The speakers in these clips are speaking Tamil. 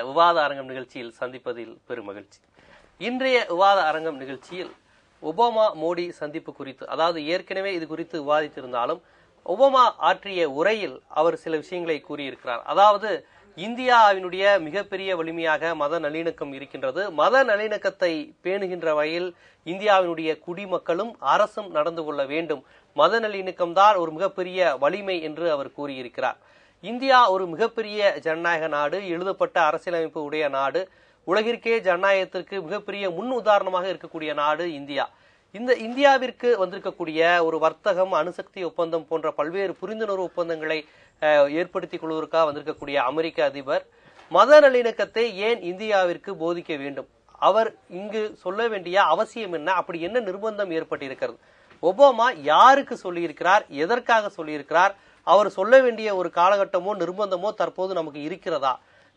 விவாத அரங்கம் நிகழ்ச்சியில் சந்திப்பதில் பெரும் மகிழ்ச்சி. இன்றைய விவாத அரங்கம் நிகழ்ச்சியில் ஒபாமா மோடி சந்திப்பு குறித்து, அதாவது ஏற்கனவே இது குறித்து விவாதித்திருந்தாலும் ஒபாமா ஆற்றிய உரையில் அவர் சில விஷயங்களை கூறியிருக்கிறார். அதாவது இந்தியாவினுடைய மிகப்பெரிய வலிமையாக மத நல்லிணக்கம் இருக்கின்றது. மத நல்லிணக்கத்தை பேணுகின்ற வகையில் இந்தியாவினுடைய குடிமக்களும் அரசும் நடந்து கொள்ள வேண்டும். மத நல்லிணக்கம் தான் ஒரு மிகப்பெரிய வலிமை என்று அவர் கூறியிருக்கிறார். இந்தியா ஒரு மிகப்பெரிய ஜனநாயக நாடு, எழுதப்பட்ட அரசியலமைப்பு உடைய நாடு, உலகிற்கே ஜனநாயகத்திற்கு மிகப்பெரிய முன் உதாரணமாக இருக்கக்கூடிய நாடு இந்தியா. இந்த இந்தியாவிற்கு வந்திருக்கக்கூடிய ஒரு வர்த்தகம், அணுசக்தி ஒப்பந்தம் போன்ற பல்வேறு புரிந்துணர்வு ஒப்பந்தங்களை ஏற்படுத்திக் கொள்வதற்காக வந்திருக்கக்கூடிய அமெரிக்க அதிபர் மத நல்லிணக்கத்தை ஏன் இந்தியாவிற்கு போதிக்க வேண்டும்? அவர் இங்கு சொல்ல வேண்டிய அவசியம் என்ன? அப்படி என்ன நிர்பந்தம் ஏற்பட்டிருக்கிறது? ஒபாமா யாருக்கு சொல்லியிருக்கிறார்? எதற்காக சொல்லியிருக்கிறார்? அவர் சொல்ல வேண்டிய ஒரு காலகட்டமோ நிர்பந்தமோ தற்போது நமக்கு இருக்கிறதா?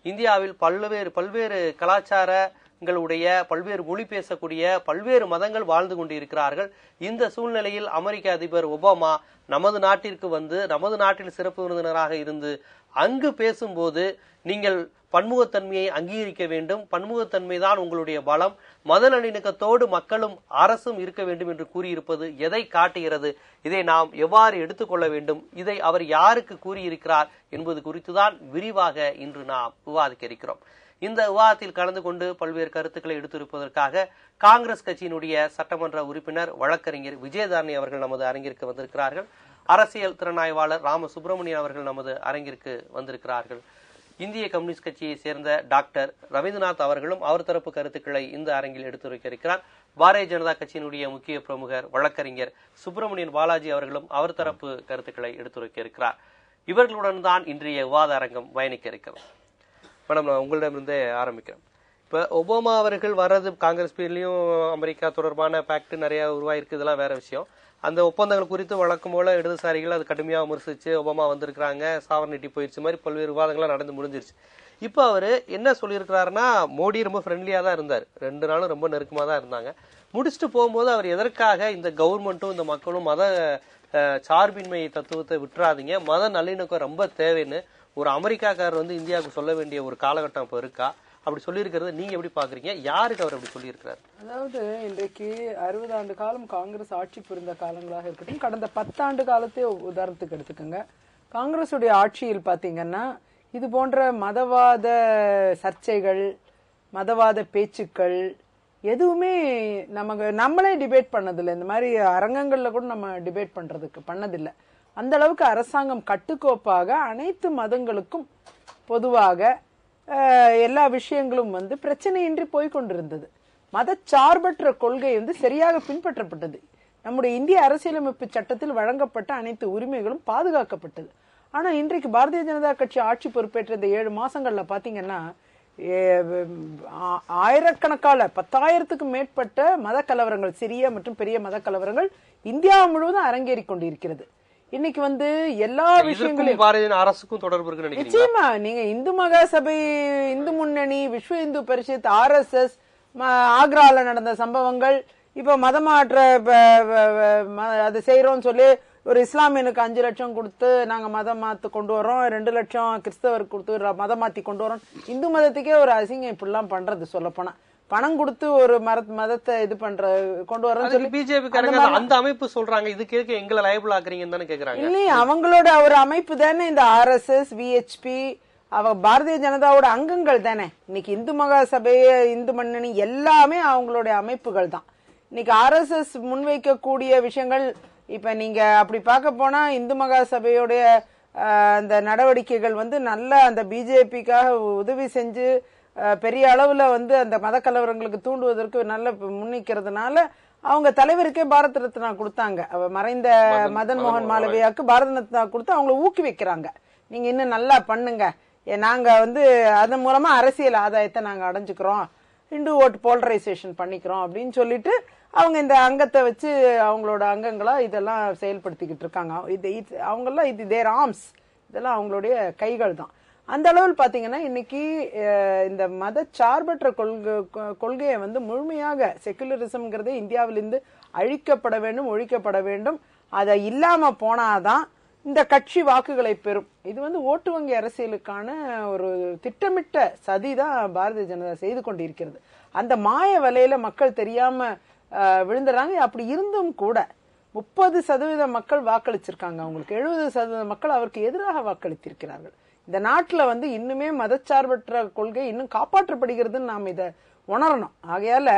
இந்தியாவில் பல்வேறு கலாச்சாரங்களுடைய, பல்வேறு மொழி பேசக்கூடிய பல்வேறு மதங்கள் வாழ்ந்து கொண்டிருக்கிறார்கள். இந்த சூழ்நிலையில் அமெரிக்க அதிபர் ஒபாமா நமது நாட்டிற்கு வந்து நமது நாட்டில் சிறப்பு விருந்தினராக இருந்து அங்கு பேசும்போது நீங்கள் பன்முகத்தன்மையை அங்கீகரிக்க வேண்டும், பன்முகத்தன்மை தான் உங்களுடைய பலம், மத நல்லிணக்கத்தோடு மக்களும் அரசும் இருக்க வேண்டும் என்று கூறியிருப்பது எதை காட்டுகிறது? இதை நாம் எவ்வாறு எடுத்துக்கொள்ள வேண்டும்? இதை அவர் யாருக்கு கூறியிருக்கிறார் என்பது குறித்துதான் விரிவாக இன்று நாம் விவாதிக்க இருக்கிறோம். இந்த விவாதத்தில் கலந்து கொண்டு பல்வேறு கருத்துக்களை எடுத்திருப்பதற்காக காங்கிரஸ் கட்சியினுடைய சட்டமன்ற உறுப்பினர் வழக்கறிஞர் விஜயதாரணி அவர்கள் நமது அரங்கிற்கு வந்திருக்கிறார்கள். அரசியல் திறனாய்வாளர் ராம சுப்பிரமணியன் அவர்கள் நமது அரங்கிற்கு வந்திருக்கிறார்கள். இந்திய கம்யூனிஸ்ட் கட்சியை சேர்ந்த டாக்டர் ரவீந்திரநாத் அவர்களும் அவர் தரப்பு கருத்துக்களை இந்த அரங்கில் எடுத்துரைக்க இருக்கிறார். பாரதிய ஜனதா கட்சியினுடைய முக்கிய பிரமுகர் வழக்கறிஞர் சுப்பிரமணியன் பாலாஜி அவர்களும் அவர் தரப்பு கருத்துக்களை எடுத்துரைக்க இருக்கிறார். இவர்களுடன் தான் இன்றைய விவாத அரங்கம் பயணிக்க இருக்கிறது. மேடம், நான் உங்களிடமிருந்தே ஆரம்பிக்கிறேன். இப்போ ஒபாமா அவர்கள் வர்றது காங்கிரஸ் பீரியட்லையும் அமெரிக்கா தொடர்பான பேக்ட் நிறைய உருவாயிருக்கு, இதெல்லாம் வேற விஷயம். அந்த ஒப்பந்தங்கள் குறித்து வழக்கம் போல இடதுசாரிகள் அது கடுமையாக விமர்சிச்சு ஒபாமா வந்திருக்கிறாங்க, சாவர்னிட்டி போயிடுச்சு மாதிரி பல்வேறு விவாதங்கள்லாம் நடந்து முடிஞ்சிருச்சு. இப்போ அவர் என்ன சொல்லியிருக்கிறாருன்னா, மோடி ரொம்ப ஃப்ரெண்ட்லியாக தான் இருந்தார், 2 நாளும் ரொம்ப நெருக்கமாக தான் இருந்தாங்க. முடிச்சுட்டு போகும்போது அவர் எதற்காக இந்த கவர்மெண்ட்டும் இந்த மக்களும் மத சார்பின்மை தத்துவத்தை விட்டுறாதீங்க, மத நல்லிணக்கம் ரொம்ப தேவைன்னு ஒரு அமெரிக்காக்காரர் வந்து இந்தியாவுக்கு சொல்ல வேண்டிய ஒரு காலகட்டம் இப்போ இருக்கா? அப்படி சொல்லியிருக்கிறது நீங்க எப்படி பாக்குறீங்க? யாருக்கு அவர் அப்படி சொல்லியிருக்கிறார்? அதாவது இன்றைக்கு 60 ஆண்டு காலம் காங்கிரஸ் ஆட்சி புரிந்த காலங்களாக இருக்கட்டும், கடந்த 10 ஆண்டு காலத்தை உதாரணத்துக்கு எடுத்துக்கோங்க. காங்கிரஸுடைய ஆட்சியில் பாத்தீங்கன்னா இது போன்ற மதவாத சர்ச்சைகள், மதவாத பேச்சுக்கள் எதுவுமே நம்மளே டிபேட் பண்ணதில்லை. இந்த மாதிரி அரங்கங்கள்ல கூட நம்ம டிபேட் பண்ணதில்லை. அந்த அளவுக்கு அரசாங்கம் கட்டுக்கோப்பாக அனைத்து மதங்களுக்கும் பொதுவாக எல்லா விஷயங்களும் வந்து பிரச்சனையின்றி போய்கொண்டிருந்தது. மதச்சார்பற்ற கொள்கை வந்து சரியாக பின்பற்றப்பட்டது. நம்முடைய இந்திய அரசியலமைப்பு சட்டத்தில் வழங்கப்பட்ட அனைத்து உரிமைகளும் பாதுகாக்கப்பட்டது. ஆனா இன்றைக்கு பாரதிய ஜனதா கட்சி ஆட்சி பொறுப்பேற்ற இந்த 7 மாசங்கள்ல பாத்தீங்கன்னா ஆயிரக்கணக்கான 10,000க்கும் மேற்பட்ட மத கலவரங்கள், சிறிய மற்றும் பெரிய மத கலவரங்கள் இந்தியா முழுவதும் அரங்கேறி கொண்டிருக்கிறது. இன்னைக்கு வந்து எல்லா விஷயங்களும் அரசுக்கும் தொடர்பு இருக்கு. நிச்சயமா நீங்க இந்து மகாசபை, இந்து முன்னணி, விஸ்வ இந்து பரிஷத், RSS, ஆக்ரால நடந்த சம்பவங்கள், இப்ப மதமாற்ற அது செய்யறோம்னு சொல்லி ஒரு இஸ்லாமியனுக்கு 5 லட்சம் கொடுத்து நாங்க மதம் மாத்து கொண்டு வரோம், 2 லட்சம் கிறிஸ்தவருக்கு கொடுத்து மதம் மாத்தி கொண்டு வரோம். இந்து மதத்துக்கே ஒரு அசிங்கம் இப்படிலாம் பண்றது. சொல்ல போனா பணம் கொடுத்து ஒரு மதத்தை இது பண்ற கொண்டு வர சொல்லி பிஜேபி அந்த அமைப்பு சொல்றாங்க. இது கேட்க எங்களை லைபிள் ஆக்குறீங்கன்னு தானே கேக்குறாங்க. இல்லையே, அவங்களோட ஒரு அமைப்பு தானே இந்த RSS, VHP, பாரதிய ஜனதாவோட அங்கங்கள் தானே. இன்னைக்கு இந்து மகாசபை, இந்து முன்னணி எல்லாமே அவங்களுடைய அமைப்புகள் தான். இன்னைக்கு RSS முன்வைக்கக்கூடிய விஷயங்கள், இப்ப நீங்க அப்படி பார்க்க போனா இந்து மகாசபையோடைய அந்த நடவடிக்கைகள் வந்து நல்ல அந்த பிஜேபிக்காக உதவி செஞ்சு பெரிய அளவுல வந்து அந்த மத கலவரங்களுக்கு தூண்டுவதற்கு நல்ல முன்னிக்கிறதுனால அவங்க தலைவருக்கே பாரத ரத்னா கொடுத்தாங்க. மறைந்த மதன் மோகன் மாளவியாவுக்கு பாரத ரத்னா கொடுத்து அவங்களை ஊக்குவிக்கிறாங்க. நீங்க இன்னும் நல்லா பண்ணுங்க, நாங்க வந்து அதன் மூலமா அரசியல் ஆதாயத்தை நாங்க அடைஞ்சுக்கிறோம், இந்து ஓட்டு போலரைசேஷன் பண்ணிக்கிறோம் அப்படின்னு சொல்லிட்டு அவங்க இந்த அங்கத்தை வச்சு அவங்களோட அங்கங்களா இதெல்லாம் செயல்படுத்திக்கிட்டு இருக்காங்க. அவங்கெல்லாம் இது தேர் ஆர்ம்ஸ், இதெல்லாம் அவங்களுடைய கைகள் தான். அந்த அளவில் பாத்தீங்கன்னா இன்னைக்கு இந்த மத சார்பற்ற கொள்கையை வந்து முழுமையாக செக்குலரிசம்ங்கிறதே இந்தியாவிலிருந்து அழிக்கப்பட வேண்டும், ஒழிக்கப்பட வேண்டும். அதை இல்லாம போனாதான் இந்த கட்சி வாக்குகளை பெறும். இது வந்து ஓட்டு வங்கி அரசியலுக்கான ஒரு திட்டமிட்ட சதிதான் பாரதிய ஜனதா செய்து கொண்டிருக்கிறது. அந்த மாய வலையில மக்கள் தெரியாம விழுந்துறாங்க. அப்படி இருந்தும் கூட 30% மக்கள் வாக்களிச்சிருக்காங்க. அவங்களுக்கு 70% மக்கள் அவருக்கு எதிராக வாக்களித்திருக்கிறார்கள். இந்த நாட்டுல வந்து இன்னுமே மதச்சார்பற்ற கொள்கை இன்னும் காப்பாற்றப்படுகிறதுன்னு நாம் இதை உணரணும். ஆகையால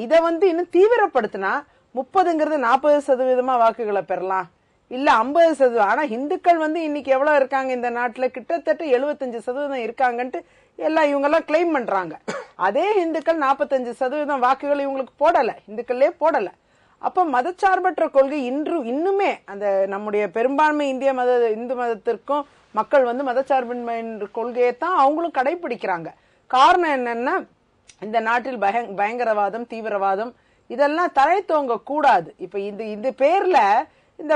இதை வந்து இன்னும் தீவிரப்படுத்தினா 30ங்கிறது 40% வாக்குகளை பெறலாம், இல்ல 50%. ஆனா இந்துக்கள் வந்து இன்னைக்கு எவ்வளவு இருக்காங்க இந்த நாட்டுல? கிட்டத்தட்ட 75% இருக்காங்கன்ட்டு எல்லாம் இவங்க எல்லாம் கிளைம் பண்றாங்க. அதே இந்துக்கள் 45% வாக்குகள் இவங்களுக்கு போடல, இந்துக்களே போடல. அப்ப மதச்சார்பற்ற கொள்கை இன்னுமே அந்த நம்முடைய பெரும்பான்மை இந்து மதத்திற்கும் மக்கள் வந்து மதச்சார்பின்மை கொள்கையை தான் அவங்களும் கடைபிடிக்கிறாங்க. காரணம் என்னன்னா, இந்த நாட்டில் பயங்கரவாதம், தீவிரவாதம் இதெல்லாம் தலை தோங்க கூடாது. இப்ப இந்த பேர்ல இந்த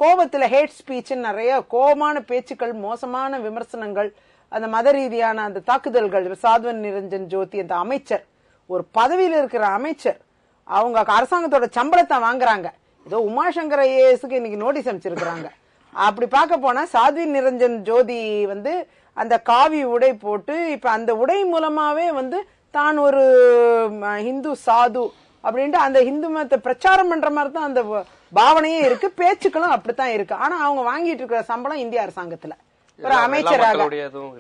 கோபத்துல ஹேட் ஸ்பீச், நிறைய கோபமான பேச்சுக்கள், மோசமான விமர்சனங்கள், அந்த மத ரீதியான அந்த தாக்குதல்கள். சாத்வன் நிரஞ்சன் ஜோதி அந்த அமைச்சர், ஒரு பதவியில் இருக்கிற அமைச்சர், அவங்க அரசாங்கத்தோட சம்பளத்தை வாங்குறாங்க. ஏதோ உமாசங்கர் ஐஏஎஸ்க்கு இன்னைக்கு நோட்டீஸ் அமைச்சிருக்கிறாங்க. அப்படி பார்க்க போனா சாத்வி நிரஞ்சன் ஜோதி வந்து அந்த காவி உடை போட்டு இப்ப அந்த உடை மூலமாவே வந்து தான் ஒரு ஹிந்து சாது அப்படின்ட்டு அந்த ஹிந்து மதத்தை பிரச்சாரம் பண்ற மாதிரி தான் அந்த பாவனையே இருக்கு, பேச்சுக்களும் அப்படித்தான் இருக்கு. ஆனா அவங்க வாங்கிட்டு இருக்கிற சம்பளம் இந்திய அரசாங்கத்துல ஒரு அமைச்சராக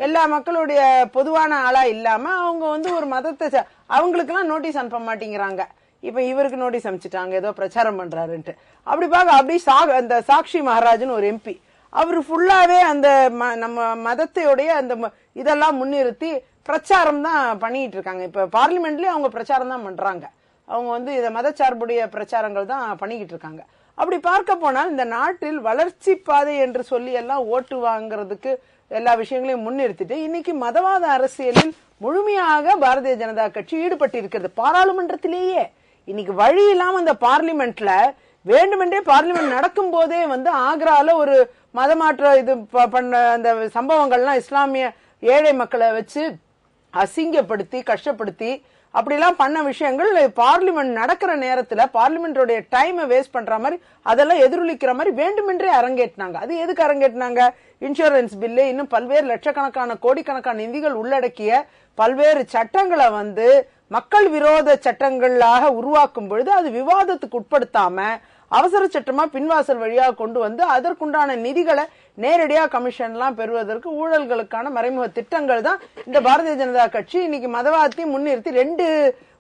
எல்லா மக்களுடைய பொதுவான ஆளா இல்லாம அவங்க வந்து ஒரு மதத்தை அவங்களுக்கு எல்லாம் நோட்டீஸ் அனுப்ப மாட்டேங்கிறாங்க. இப்ப இவருக்கு நோட்டீஸ் அனுப்பிச்சிட்டாங்க ஏதோ பிரச்சாரம் பண்றாருன்ட்டு. அப்படி பார்க்க அந்த சாக்ஷி மகாராஜன் ஒரு எம்பி, அவரு ஃபுல்லாவே அந்த நம்ம மதத்தையுடைய அந்த இதெல்லாம் முன்னிறுத்தி பிரச்சாரம் தான் பண்ணிட்டு இருக்காங்க. இப்ப பார்லிமெண்ட்லயே அவங்க பிரச்சாரம் தான் பண்றாங்க. அவங்க வந்து இத மதச்சார்புடைய பிரச்சாரங்கள் தான் பண்ணிக்கிட்டு இருக்காங்க. அப்படி பார்க்க போனால் இந்த நாட்டில் வளர்ச்சி பாதை என்று சொல்லி எல்லாம் ஓட்டு வாங்குறதுக்கு எல்லா விஷயங்களையும் முன்னிறுத்திட்டு இன்னைக்கு மதவாத அரசியலில் முழுமையாக பாரதிய ஜனதா கட்சி ஈடுபட்டு இருக்கிறது. பாராளுமன்றத்திலேயே இன்னைக்கு வழி இல்லாம அந்த பார்லிமெண்ட்ல வேண்டுமென்றே பார்லிமெண்ட் நடக்கும் போதே வந்து ஆக்ரால ஒரு மதமாற்ற இது பண்ண அந்த சம்பவங்கள்லாம் இஸ்லாமிய ஏழை மக்களை வச்சு அசிங்கப்படுத்தி கஷ்டப்படுத்தி அப்படிலாம் பண்ண விஷயங்கள் பார்லிமெண்ட் நடக்கிற நேரத்துல பார்லிமெண்டோட டைமை வேஸ்ட் பண்ற மாதிரி அதெல்லாம் எதிரொலிக்கிற மாதிரி வேண்டுமென்றே அரங்கேற்றினாங்க. அது எதுக்கு அரங்கேற்றினாங்க? இன்சூரன்ஸ் பில்லு, இன்னும் பல்வேறு லட்சக்கணக்கான கோடிக்கணக்கான நிதிகள் உள்ளடக்கிய பல்வேறு சட்டங்களை வந்து மக்கள் விரோத சட்டங்களாக உருவாக்கும் பொழுது அது விவாதத்துக்கு உட்படுத்தாம அவசர சட்டமா பின்வாசல் வழியாக கொண்டு வந்து அதற்குண்டான நிதிகளை நேரடியா கமிஷன் எல்லாம் பெறுவதற்கு ஊழல்களுக்கான மறைமுக திட்டங்கள் தான் இந்த பாரதிய ஜனதா கட்சி இன்னைக்கு மதவாதத்தை முன்னிறுத்தி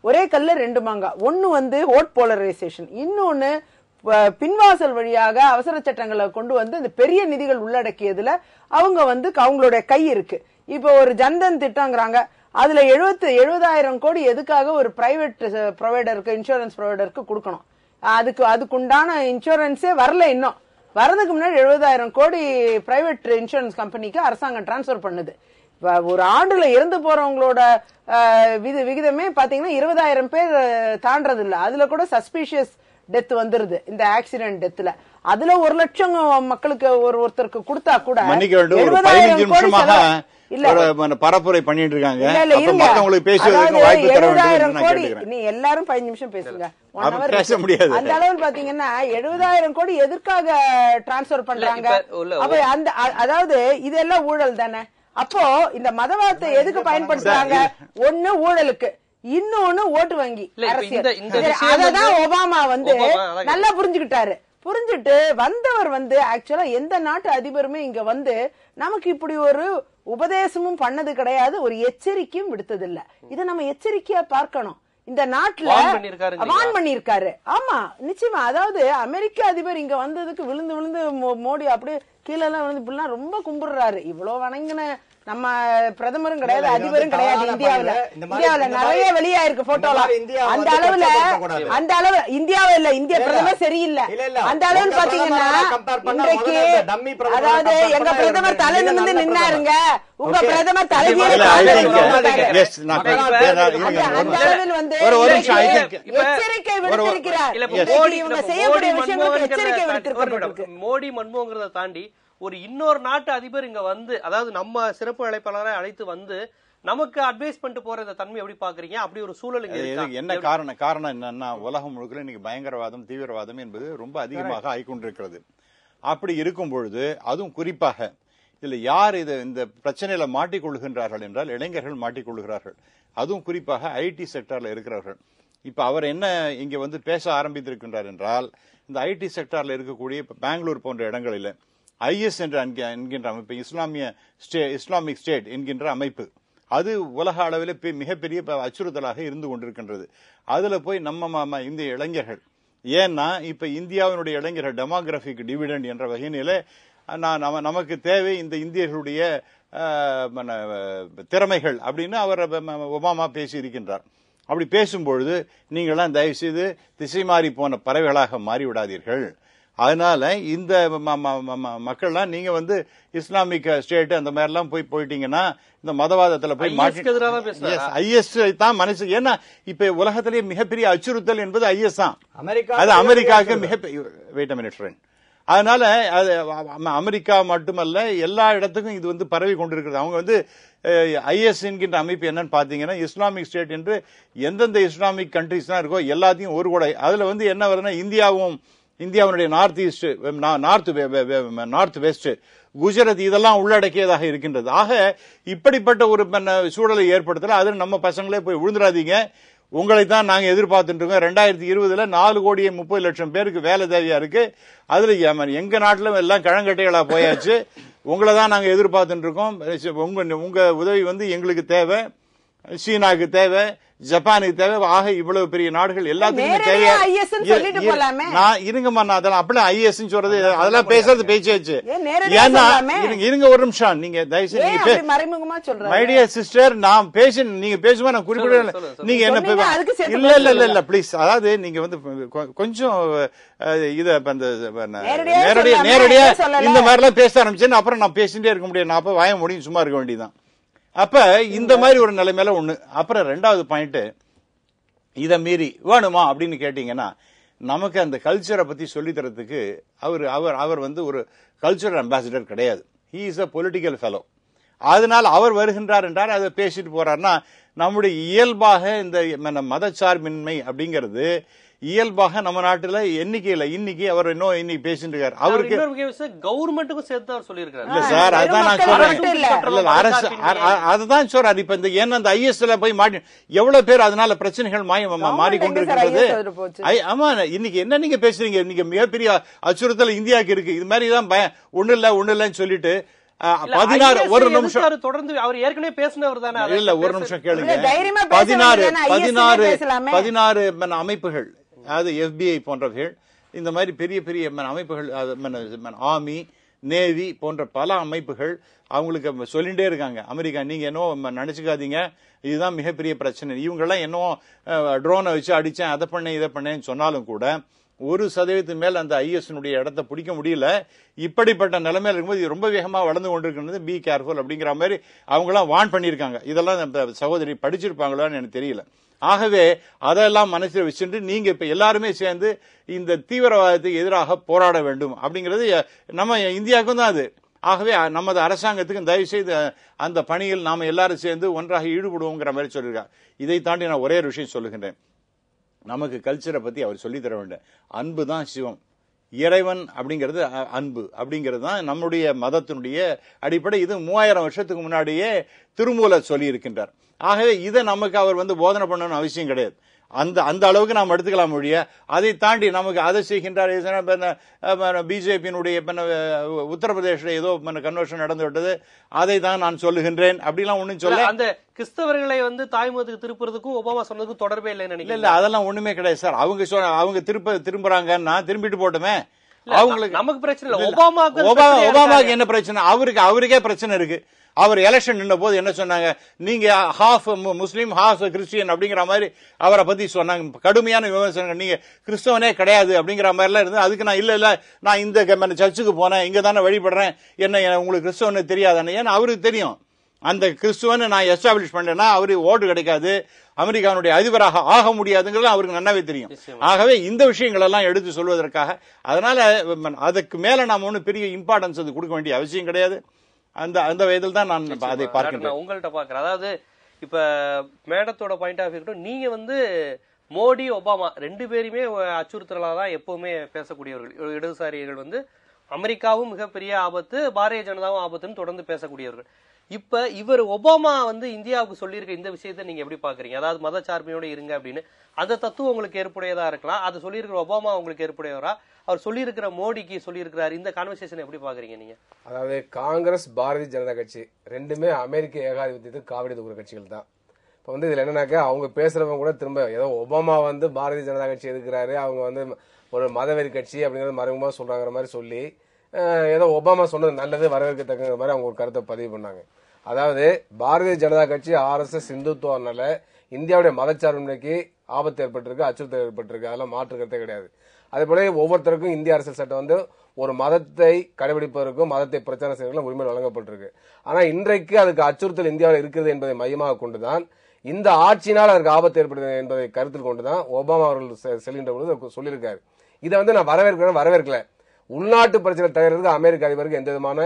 ஒரே கல்ல ரெண்டு மாங்கா. ஒன்னு வந்து ஓட் போலரைசேஷன், இன்னொன்னு பின்வாசல் வழியாக அவசர சட்டங்களை கொண்டு வந்து இந்த பெரிய நிதிகள் உள்ளடக்கியதுல அவங்க வந்து அவங்களுடைய கை இருக்கு. இப்ப ஒரு ஜன்தன் திட்டங்கிறாங்க, அதுல 70,000 கோடி எதுக்காக ஒரு பிரைவேட் ப்ரொவைடருக்கு, இன்சூரன்ஸ் ப்ரொவைடருக்கு கொடுக்கணும். அதுக்குண்டான இன்சூரன்ஸே வரல. இன்னும் வரதுக்கு முன்னாடி 70,000 கோடி பிரைவேட் இன்சூரன்ஸ் கம்பெனிக்கு அரசாங்கம் டிரான்ஸ்பர் பண்ணுது. ஒரு ஆண்டுல இறந்து போறவங்களோட விகிதமே பாத்தீங்கன்னா 20,000 பேர் தாண்டது இல்ல. அதுல கூட சஸ்பீஷியஸ் டெத் வந்துருது இந்த ஆக்சிடென்ட் டெத்ல. அதுல 1 லட்சம் மக்களுக்கு ஒருத்தருக்கு கொடுத்தா கூட 70,000 கோடி பரப்புரை பண்ணிட்டு இருக்காங்க. நீ எல்லாரும் 15 நிமிஷம் பேசுங்க, பேச முடியாது. அந்த அளவில் பாத்தீங்கன்னா 70,000 கோடி எதற்காக டிரான்ஸ்பர் பண்றாங்க? அதாவது இதெல்லாம் ஊழல் தானே. அப்போ இந்த மதவாதத்தை எதுக்கு பயன்படுத்துறாங்க? ஒண்ணு ஊழலுக்கு, இன்னொன்னு ஓட்டு வங்கி அரசியல். அததான் ஒபாமா வந்து நல்லா புரிஞ்சுக்கிட்டாரு. புரிஞ்சுட்டு வந்தவர் வந்து ஆக்சுவலா எந்த நாட்டு அதிபருமே இங்க வந்து நமக்கு இப்படி ஒரு உபதேசமும் பண்ணது கிடையாது, ஒரு எச்சரிக்கையும் விடுத்தது இல்ல. இதை நம்ம எச்சரிக்கையா பார்க்கணும். இந்த நாட்டுல வான் பண்ணிருக்காரு. ஆமா, நிச்சயமா. அதாவது அமெரிக்க அதிபர் இங்க வந்ததுக்கு விழுந்து விழுந்து மோடி அப்படியே கீழே எல்லாம் விழுந்து இப்படிலாம் ரொம்ப கும்பிடுறாரு. இவ்வளவு வணங்கின நம்ம பிரதமரும் கிடையாது, அதிபரும் கிடையாது. இந்தியாவில நிறைய வெளியாயிருக்கு போட்டோல. அந்த அளவு இந்தியாவில இல்ல, இந்திய பிரதமர் சரியில்லை. அந்த அளவுக்கு பாத்தீங்கன்னா இன்றைக்கு அதாவது எங்க பிரதமர் தலை நிமிர்ந்து நின்னாருங்க, உங்க பிரதமர் தலைவியில் அந்த அளவில் வந்து எச்சரிக்கை விடுத்திருக்கிறார். இவங்க செய்யக்கூடிய விஷயங்களுக்கு எச்சரிக்கை விடுத்திருக்கிறார். மோடி மன்மோங்கிறத தாண்டி ஒரு இன்னொரு நாட்டு அதிபர் இங்க வந்து, அதாவது நம்ம சிறப்பு அழைப்பாளரை அழைத்து வந்து நமக்கு அட்வைஸ் பண்ணிட்டு போற இந்த தன்மை எப்படி பாக்குறீங்க? அப்படி ஒரு சூழல் என்ன காரணம் என்னன்னா, உலகம் முழுக்க இன்னைக்கு பயங்கரவாதம், தீவிரவாதம் என்பது ரொம்ப அதிகமாக ஆகிக்கொண்டிருக்கிறது. அப்படி இருக்கும் பொழுது அதுவும் குறிப்பாக இதுல யார் இந்த பிரச்சனையில மாட்டிக்கொள்கின்றார்கள் என்றால் இளைஞர்கள் மாட்டிக்கொள்கிறார்கள். அதுவும் குறிப்பாக ஐடி செக்டார்ல இருக்கிறவர்கள். இப்ப அவர் என்ன இங்க வந்து பேச ஆரம்பித்திருக்கின்றார் என்றால், இந்த ஐடி செக்டார்ல இருக்கக்கூடிய பெங்களூர் போன்ற இடங்களில் ஐஎஸ் என்ற என்கின்ற அமைப்பு, இஸ்லாமிக் ஸ்டேட் என்கின்ற அமைப்பு, அது உலக அளவில் மிகப்பெரிய அச்சுறுத்தலாக இருந்து கொண்டிருக்கின்றது. அதுல போய் நம்ம இந்த இளைஞர்கள், ஏன்னா இப்ப இந்தியாவினுடைய இளைஞர்கள் டெமோகிராபிக் டிவிடெண்ட் என்ற வகையில நமக்கு தேவை இந்த இந்தியர்களுடைய திறமைகள் அப்படின்னு அவர் ஒபாமா பேசி இருக்கின்றார். அப்படி பேசும்பொழுது நீங்களாம் தயவு செய்து திசை மாறி போன பறவைகளாக மாறிவிடாதீர்கள். அதனால இந்த மக்கள்லாம் நீங்க வந்து இஸ்லாமிக் ஸ்டேட் அந்த மாதிரி எல்லாம் போயிட்டீங்கன்னா இந்த மதவாதத்துல போய் ஐஎஸ் தான் மனசு. ஏன்னா இப்ப உலகத்திலேயே மிகப்பெரிய அச்சுறுத்தல் என்பது ஐஎஸ் தான். அது அமெரிக்காவுக்கு மிகப்பெரிய வெயிட் அ மினிட் ஃப்ரெண்ட். அதனால அது அமெரிக்கா மட்டுமல்ல, எல்லா இடத்துக்கும் இது வந்து பரவி கொண்டிருக்கிறது. அவங்க வந்து ஐஎஸ் என்கின்ற அமைப்பு என்னன்னு பாத்தீங்கன்னா, இஸ்லாமிக் ஸ்டேட் என்று எந்தெந்த இஸ்லாமிக் கண்ட்ரிஸ் தான் இருக்கோ எல்லாத்தையும் ஒரு கூட, அதுல வந்து என்ன வருதுன்னா இந்தியாவுடைய north east, north west, Gujarat இதெல்லாம் உள்ளடக்கியதாக இருக்கின்றது. ஆக இப்படிப்பட்ட ஒரு சூழலை ஏற்படுத்தல. அதில் நம்ம பசங்களே போய் விழுந்துடாதீங்க. உங்களை தான் நாங்க எதிர்பார்த்துட்டு இருக்கோம். 2020 4,30,00,000 பேருக்கு வேலை தேவையா இருக்கு. அதுல எங்க நாட்டிலும் எல்லாம் கழங்கட்டைகளா போயாச்சு. உங்களை தான் நாங்க எதிர்பார்த்துட்டு இருக்கோம். உங்க உதவி வந்து எங்களுக்கு தேவை, சீனாக்கு தேவை, ஜப்பானுக்கு தேவை. ஆக இவ்வளவு பெரிய நாடுகள் எல்லாத்துக்குமே தேவையா இருங்கம்மா. நான் அதெல்லாம் அப்படி ஐஎஸ் சொல்றது அதெல்லாம் பேசுறது பேச்சாச்சு. ஏன்னா இருங்க ஒரு நிமிஷம், நீங்க தயவுசெய்து மைடியா சிஸ்டர் நான் பேச நீங்க பேசுமா நான் குறிப்பிட நீங்க என்ன இல்ல ப்ளீஸ். அதாவது நீங்க வந்து கொஞ்சம் இத நேரடியா இந்த மாதிரி எல்லாம் பேச ஆரம்பிச்சேன்னு அப்புறம் நான் பேசிட்டே இருக்க முடியாது. நான் அப்ப வாய முடியும் சும்மா இருக்க வேண்டியதான். அப்ப இந்த மாதிரி ஒரு நிலைமையில ஒண்ணு. அப்புறம் 2வது பாயிண்ட், இத மீறி வேணுமா அப்படின்னு கேட்டீங்கன்னா, நமக்கு அந்த கல்ச்சரை பத்தி சொல்லி தரத்துக்கு அவர் வந்து ஒரு கல்ச்சரல் அம்பாசிடர் கிடையாது. He is a political fellow. அதனால அவர் வருகின்றார் என்றால் அதை பேசிட்டு போறாருன்னா, நம்முடைய இயல்பாக இந்த மதச்சார்பின்மை அப்படிங்கிறது இயல்பாக நம்ம நாட்டுல எண்ணிக்கையில இன்னைக்கு அவர் இன்னைக்கு பேசிட்டு இருக்காரு. அவருக்கு கவர்மெண்ட்டுக்கும் சேர்த்து அவர் சொல்லியிருக்காரு. இல்ல சார், அதுதான் நான் சொல்றேன். அரசு அதுதான் சொல்றாரு. இப்ப இந்த ஏன்னா அந்த ஐஎஸ்ல போய் மாட்டி எவ்வளவு பேர் அதனால பிரச்சனைகள் மாறிக்கொண்டிருக்கிறது. ஆமா, இன்னைக்கு என்ன நீங்க பேசுறீங்க? இன்னைக்கு மிகப்பெரிய அச்சுறுத்தல் இந்தியாவுக்கு இருக்கு. இது மாதிரி தான் ஒண்ணு இல்லன்னு சொல்லிட்டு 16 ஒரு நிமிஷம் தொடர்ந்து அவர் ஏற்கனவே பேசினவர் தானே. இல்ல ஒரு நிமிஷம் கேளுங்க. 16 அமைப்புகள், அதாவது FBI போன்றவர்கள், இந்த மாதிரி பெரிய பெரிய அமைப்புகள், ஆர்மி, நேவி போன்ற பல அமைப்புகள் அவங்களுக்கு சொல்லிட்டே இருக்காங்க. அமெரிக்கா நீங்க என்ன நினைச்சுக்காதீங்க, இதுதான் மிகப்பெரிய பிரச்சனை. இவங்கெல்லாம் என்ன ட்ரோனை வச்சு அடிச்சேன், அதை பண்ணேன், இதை பண்ணேன்னு சொன்னாலும் கூட 1% மேல் அந்த ஐஎஸ்னுடைய இடத்தை பிடிக்க முடியல. இப்படிப்பட்ட நிலைமையில இருக்கும்போது இது ரொம்ப வேகமா வளர்ந்து கொண்டிருக்கிறது. பி கேர்ஃபுல் அப்படிங்கிற மாதிரி அவங்களாம் வார்ன் பண்ணியிருக்காங்க. இதெல்லாம் சகோதரி படிச்சிருப்பாங்களான்னு எனக்கு தெரியல. ஆகவே அதெல்லாம் மனசில் வச்சுட்டு நீங்க இப்ப எல்லாருமே சேர்ந்து இந்த தீவிரவாதத்துக்கு எதிராக போராட வேண்டும் அப்படிங்கிறது நம்ம இந்தியாவுக்கும் தான் அது. ஆகவே நமது அரசாங்கத்துக்கு தயவு செய்து அந்த பணியில் நாம எல்லாரும் சேர்ந்து ஒன்றாக ஈடுபடுவோங்கிற மாதிரி சொல்லியிருக்காங்க. இதை தாண்டி நான் ஒரே ஒரு விஷயம் சொல்லுகின்றேன். நமக்கு கல்ச்சரை பத்தி அவர் சொல்லி தர வேண்டும். அன்பு தான் சிவம், இறைவன் அப்படிங்கிறது அன்பு அப்படிங்கிறது தான் நம்முடைய மதத்தினுடைய அடிப்படை. இது 3000 வருஷத்துக்கு முன்னாடியே திருமூலர் சொல்லி இருக்கின்றார். ஆகவே இதை நமக்கு அவர் வந்து போதனை பண்ணணும்னு அவசியம் கிடையாது. அந்த அளவுக்கு நாம் எடுத்துக்கலாம் மொழிய. அதை தாண்டி நமக்கு அதை செய்கின்றார். பிஜேபியினுடைய உத்தரப்பிரதேச ஏதோ கன்வர்ஷன் நடந்து விட்டது, அதை தான் நான் சொல்லுகின்றேன் அப்படிலாம் ஒண்ணும் சொல்ல. அந்த கிறிஸ்தவர்களை வந்து தாய்மதத்துக்கு திருப்புறதுக்கும் ஒபாமா சொன்னதுக்கும் தொடர்பே இல்லை நினைக்கிறேன். இல்ல அதெல்லாம் ஒண்ணுமே கிடையாது சார். அவங்க திரும்புறாங்கன்னா திரும்பிட்டு போட்டுமே, அவங்களுக்கு நமக்கு பிரச்சனை இல்லை. ஒபாமாவுக்கு என்ன பிரச்சனை? அவருக்கே பிரச்சனை இருக்கு. அவர் எலெக்ஷன் நின்ற போது என்ன சொன்னாங்க, நீங்க ஹாஃப் முஸ்லீம் ஹாஃப் கிறிஸ்டியன் அப்படிங்கிற மாதிரி அவரை பத்தி சொன்னாங்க. கடுமையான விமர்சனங்கள், நீங்க கிறிஸ்தவனே கிடையாது அப்படிங்கிற மாதிரி எல்லாம் இருந்து. அதுக்கு நான் இல்ல நான் இந்த சர்ச்சுக்கு போனேன், இங்க தானே வழிபடுறேன், என்ன உங்களுக்கு கிறிஸ்தவன்னு தெரியாதானே? ஏன்னா அவருக்கு தெரியும் அந்த கிறிஸ்துவனை நான் எஸ்டாப்ளிஷ் பண்ணேன்னா அவரு ஓட்டு கிடைக்காது, அமெரிக்காவுடைய அதிபராக ஆக முடியாதுங்கிறது அவருக்கு நல்லாவே தெரியும். ஆகவே இந்த விஷயங்கள் எல்லாம் எடுத்து சொல்வதற்காக, அதனால அதுக்கு மேல நாம ஒன்னும் பெரிய இம்பார்ட்டன்ஸ் அது கொடுக்க வேண்டிய அவசியம் கிடையாது. அந்த வயதில் தான் நான் அதை பார்க்கிறேன். உங்கள்கிட்ட பாக்குறேன். அதாவது இப்ப மேடத்தோட பாயிண்ட் ஆஃப் வியூ, நீங்க வந்து மோடி ஒபாமா 2 பேருமே அச்சுறுத்தலா தான் எப்பவுமே பேசக்கூடியவர்கள். இடதுசாரிகள் வந்து அமெரிக்காவும் மிகப்பெரிய ஆபத்து, பாரதிய ஜனதாவும் ஆபத்துன்னு தொடர்ந்து பேசக்கூடியவர்கள். இப்ப இவர் ஒபாமா இந்தியாவுக்கு சொல்லியிருக்க இந்த விஷயத்தை நீங்க எப்படி பாக்குறீங்க? அதாவது மதச்சார்பையோட இருங்க அப்படின்னு அந்த தத்துவம் உங்களுக்கு ஏற்புடையதா இருக்கலாம். அது சொல்லியிருக்கிற ஒபாமா உங்களுக்கு ஏற்புடையவரா? அவர் சொல்லியிருக்கிற மோடிக்கு சொல்லியிருக்கிறார். இந்த கான்வர்சேஷன் எப்படி பாக்குறீங்க நீங்க? அதாவது காங்கிரஸ் பாரதிய ஜனதா கட்சி ரெண்டுமே அமெரிக்க ஏகாதிபத்தியத்துக்கு காவடி தூக்குற கட்சிகள் தான். இப்ப இதுல என்னன்னாக்க அவங்க பேசுறவங்க கூட திரும்ப ஏதோ ஒபாமா பாரதிய ஜனதா கட்சி எதுக்குறாரு, அவங்க ஒரு மதவெறி கட்சி அப்படிங்கறது மறைமுகமா சொல்றாங்கிற மாதிரி சொல்லி ஏதோ ஒபாமா சொன்னது நல்லது வரவேற்கத்தக்க மாதிரி அவங்க ஒரு கருத்தை பதிவு பண்ணாங்க. அதாவது பாரதிய ஜனதா கட்சி RSS இந்துத்துவனால இந்தியாவுடைய மதச்சார்பின்மைக்கு ஆபத்து ஏற்பட்டிருக்கு, அச்சுறுத்தல் ஏற்பட்டிருக்கு. அதெல்லாம் மாற்று கருத்தே கிடையாது. அதே போல ஒவ்வொருத்தருக்கும் இந்திய அரசியல் சட்டம் ஒரு மதத்தை கடைபிடிப்பதற்கும் மதத்தை பிரச்சாரம் செய்வதற்கும் உரிமை வழங்கப்பட்டிருக்கு. ஆனா இன்றைக்கு அதுக்கு அச்சுறுத்தல் இந்தியாவில் இருக்கிறது என்பதை மையமாக கொண்டுதான் இந்த ஆட்சியினால் அதற்கு ஆபத்து ஏற்படுது என்பதை கருத்தில் கொண்டுதான் ஒபாமா அவர்கள் செல்கின்ற பொழுது சொல்லியிருக்காரு. இதை நான் வரவேற்கல. உள்நாட்டு பிரச்சனை தகர்றதுக்கு அமெரிக்க அதிபருக்கு எந்த விதமான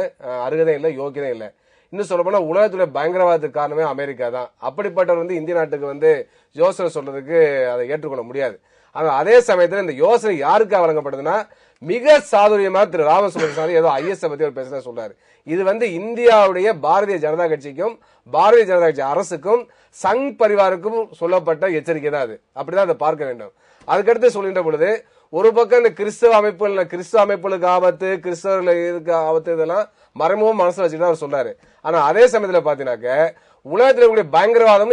அருகதை இல்லை, யோக்கியதை இல்லை. இன்னும் சொல்ல போனா உலகத்துடைய பயங்கரவாதத்துக்கு காரணமே அமெரிக்கா தான். அப்படிப்பட்டவர் இந்திய நாட்டுக்கு யோசனை சொல்றதுக்கு அதை ஏற்றுக்கொள்ள முடியாது. ஆனா அதே சமயத்தில் இந்த யோசனை யாருக்காக வழங்கப்படுதுன்னா மிக சாதுரியமா திரு ராமசுப்ரமணியன் ஏதோ IS பத்தி ஒரு பேசுறதா சொல்றாரு. இது இந்தியாவுடைய பாரதிய ஜனதா கட்சிக்கும் பாரதிய ஜனதா கட்சி அரசுக்கும் சங் பரிவாருக்கும் சொல்லப்பட்ட எச்சரிக்கை தான். அது அப்படிதான் அதை பார்க்க வேண்டும். அதுக்கடுத்து சொல்கின்ற பொழுது ஒரு பக்கம் இந்த கிறிஸ்தவ அமைப்புகளுக்கு ஆபத்து, கிறிஸ்தவர்களுக்கு ஆபத்து, இதெல்லாம் மறைமுகம் மனசுல வச்சுட்டு அவர் சொல்றாரு. ஆனா அதே சமயத்தில் பாத்தீங்கன்னாக்க உலகத்தில் இருக்கக்கூடிய பயங்கரவாதம்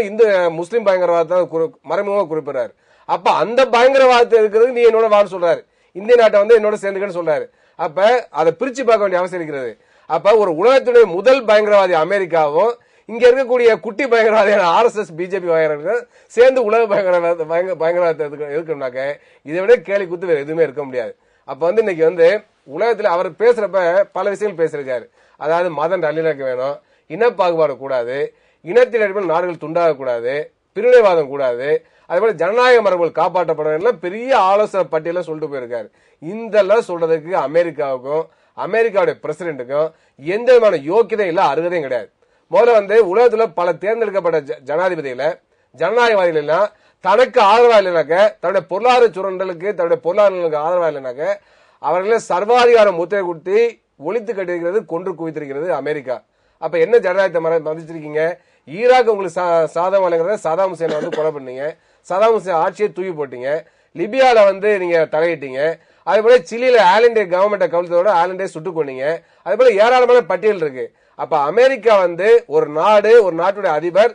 முஸ்லீம் பயங்கரவாதத்தை மறைமுகமா குறிப்பிடுறாரு. அப்ப அந்த பயங்கரவாதத்தை இருக்கிறது நீ என்னோட வான்னு சொல்றாரு. இந்திய நாட்டை என்னோட சேர்ந்துக்கன்னு சொல்றாரு. அப்ப அதை பிரிச்சு பார்க்க வேண்டிய அவசியம் இருக்கிறது. அப்ப ஒரு உலகத்துடைய முதல் பயங்கரவாதி அமெரிக்காவும் இங்க இருக்கக்கூடிய குட்டி பயங்கரவாதியான RSS BJP சேர்ந்து உலக பயங்கரவாதத்தை இருக்கணும்னாக்க இதை விட கேலி குத்து வேற எதுவுமே இருக்க முடியாது. அப்ப இன்னைக்கு உலகத்துல அவர் பேசுறப்ப பல விஷயங்கள் பேசிருக்காரு. அதாவது மதம் நல்லிணக்கம் வேணும், இன பாகுபாடு கூடாது, இனத்தின் அடிப்படையில் நாடுகள் துண்டாக கூடாது, பிரிவினைவாதம் கூடாது, அதே போல ஜனநாயக மரபுகள் காப்பாற்றப்பட பெரிய ஆலோசனை பட்டியல சொல்லிட்டு போயிருக்காரு. இதெல்லாம் சொல்றதுக்கு அமெரிக்காவுக்கும் அமெரிக்காவுடைய பிரசிடென்ட்டுக்கும் எந்த விதமான யோக்கியதை இல்ல, அருகதையும் கிடையாது. முதல்ல உலகத்துல பல தேர்ந்தெடுக்கப்பட்ட ஜனாதிபதிகளை ஜனநாயகவாதிகள் எல்லாம் தனக்கு ஆதரவா இல்லைனாக்க, தன்னுடைய பொருளாதார சுரண்டலுக்கு தன்னுடைய பொருளாதாரங்களுக்கு ஆதரவா இல்லைனாக்க அவர்களை சர்வாதிகார முத்திரை கொடுத்து ஒழித்து கட்டிருக்கிறது, கொன்று குவித்திருக்கிறது அமெரிக்கா. அப்ப என்ன ஜனநாயகத்தை மதிச்சிருக்கீங்க? ஈராக் உங்களுக்கு சாதம் வழங்குறத சதாம் ஹுசேனை கொலை பண்ணீங்க, சதாம் ஹுசேன் ஆட்சியை தூக்கி போட்டீங்க, லிபியால நீங்க தலையிட்டீங்க, அதே போல சிலியில ஆலண்டே கவர்மெண்ட்டை கவுழ்த்ததோட ஆலண்டே சுட்டுக் கொண்டீங்க. அதே போல ஏராளமான பட்டியல் இருக்கு. அப்ப அமெரிக்கா ஒரு நாடு, ஒரு நாட்டுடைய அதிபர்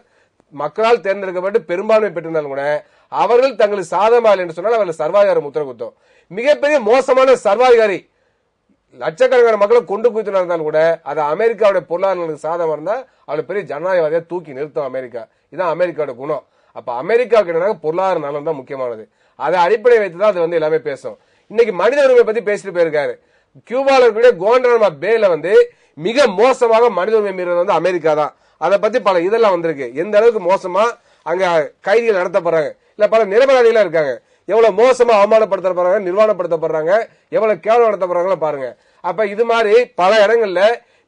மக்களால் தேர்ந்தெடுக்கப்பட்டு பெரும்பான்மை பெற்றிருந்தாலும் கூட அவர்கள் தங்களுக்கு சாதகமாக என்று சொன்னால் அவர்கள் சர்வாதிகார முத்திரை குத்தம். மிகப்பெரிய மோசமான சர்வாதிகாரி லட்சக்கணக்கான மக்களை கொண்டு குவித்து இருந்தாலும் கூட அது அமெரிக்காவுடைய பொருளாதாரங்களுக்கு சாதகமா இருந்தா அவளுக்கு பெரிய ஜனநாயகவாதியா தூக்கி நிறுத்தும் அமெரிக்கா. இதுதான் அமெரிக்காவோட குணம். அப்ப அமெரிக்காவுக்கு என்ன பொருளாதார நலம் தான் முக்கியமானது. அதை அடிப்படை வைத்துதான் அது எல்லாமே பேசும். இன்னைக்கு மனித உரிமை பத்தி பேசிட்டு போயிருக்காரு. கியூபால இருக்கக்கூடிய குவாண்டனாமோ பேல மிக மோசமாக மனித உரிமை மீறது அமெரிக்கா தான். அதை பத்தி பல இதெல்லாம் வந்திருக்கு. எந்த அளவுக்கு மோசமா அங்க கைதிகள் நடத்தப்படுறாங்க, இல்ல பல நிரபராதிகளா இருக்காங்க, எவ்வளவு மோசமா அவமானப்படுத்தப்படுறாங்க, நிர்வாணப்படுத்தப்படுறாங்க, எவ்வளவு கேவலம் நடத்தப்படுறாங்களோ பாருங்க. அப்ப இது மாதிரி பல இடங்கள்ல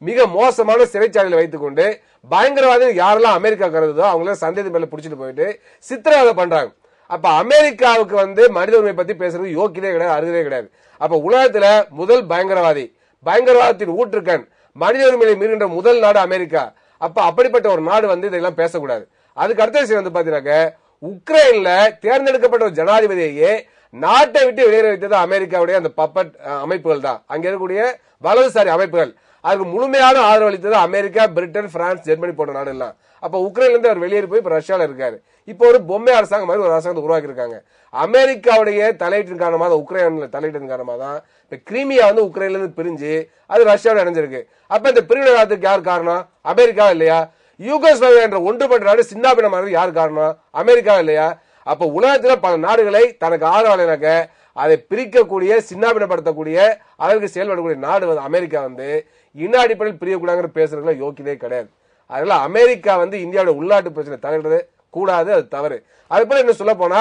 மிக மோசமான சிறைச்சாலைகளை வைத்துக் கொண்டு பயங்கரவாதி யாரெல்லாம் அமெரிக்கா கருதுதோ அவங்கள சந்தேகத்து மேல புடிச்சிட்டு போயிட்டு சித்திரவதை பண்றாங்க. அப்ப அமெரிக்காவுக்கு மனித உரிமை பத்தி பேசுறது யோக்கியதே கிடையாது, அருகதே கிடையாது. அப்ப உலகத்துல முதல் பயங்கரவாதி, பயங்கரவாதத்தின் ஊற்றுக்கண், மனித உரிமையை மீறுகின்ற முதல் நாடு அமெரிக்கா. அப்ப அப்படிப்பட்ட ஒரு நாடு இதெல்லாம் பேசக்கூடாது. அதுக்கு அடுத்த விஷயம் பாத்தீங்கன்னாக்க உக்ரைன்ல தேர்ந்தெடுக்கப்பட்ட ஒரு ஜனாதிபதியே நாட்டை விட்டு வெளியேற வைத்தது அமெரிக்காவுடைய அந்த பப்பட் அமைப்புகள் தான். அங்க இருக்கக்கூடிய வலதுசாரி அமைப்புகள் அதுக்கு முழுமையான ஆதரவு அளித்தது அமெரிக்கா, பிரிட்டன், பிரான்ஸ், ஜெர்மனி போன்ற நாடு எல்லாம். அப்ப உக்ரைன்ல இருந்து அவர் வெளியேறி போய் இப்ப ரஷ்யால இருக்காரு. இப்போ ஒரு பொம்மை அரசாங்கம் மாதிரி ஒரு அரசாங்கத்தை உருவாக்கி இருக்காங்க. அமெரிக்காவுடைய தலையீட்டின் காரணமாக உக்ரைன்ல தலையீட்டின் காரணமாக தான் இப்ப கிரீமியா உக்ரைன்ல இருந்து பிரிஞ்சு அது ரஷ்யாவோட இணைஞ்சிருக்கு. அப்ப இந்த பிரிவினைவாதத்துக்கு யார் காரணம்? அமெரிக்கா இல்லையா? யூகோஸ்லாவியா என்ற ஒன்றுபட்ட நாடு சின்னாபின்னமானது யார் காரணம்? அமெரிக்கா இல்லையா? அப்ப உலகத்துல பல நாடுகளை தனக்கு ஆதரவாக அதை பிரிக்கக்கூடிய, சின்னாபின்னப்படுத்தக்கூடிய அளவுக்கு செயல்படக்கூடிய நாடு அமெரிக்கா இன அடிப்படையில் பிரியக்கூடாது பேசுறதுல யோக்கியதே கிடையாது. அதனால அமெரிக்கா இந்தியாவோட உள்நாட்டு பிரச்சனை தலையிடுறது கூடாது, அது தவறு. அது போல என்ன சொல்ல போனா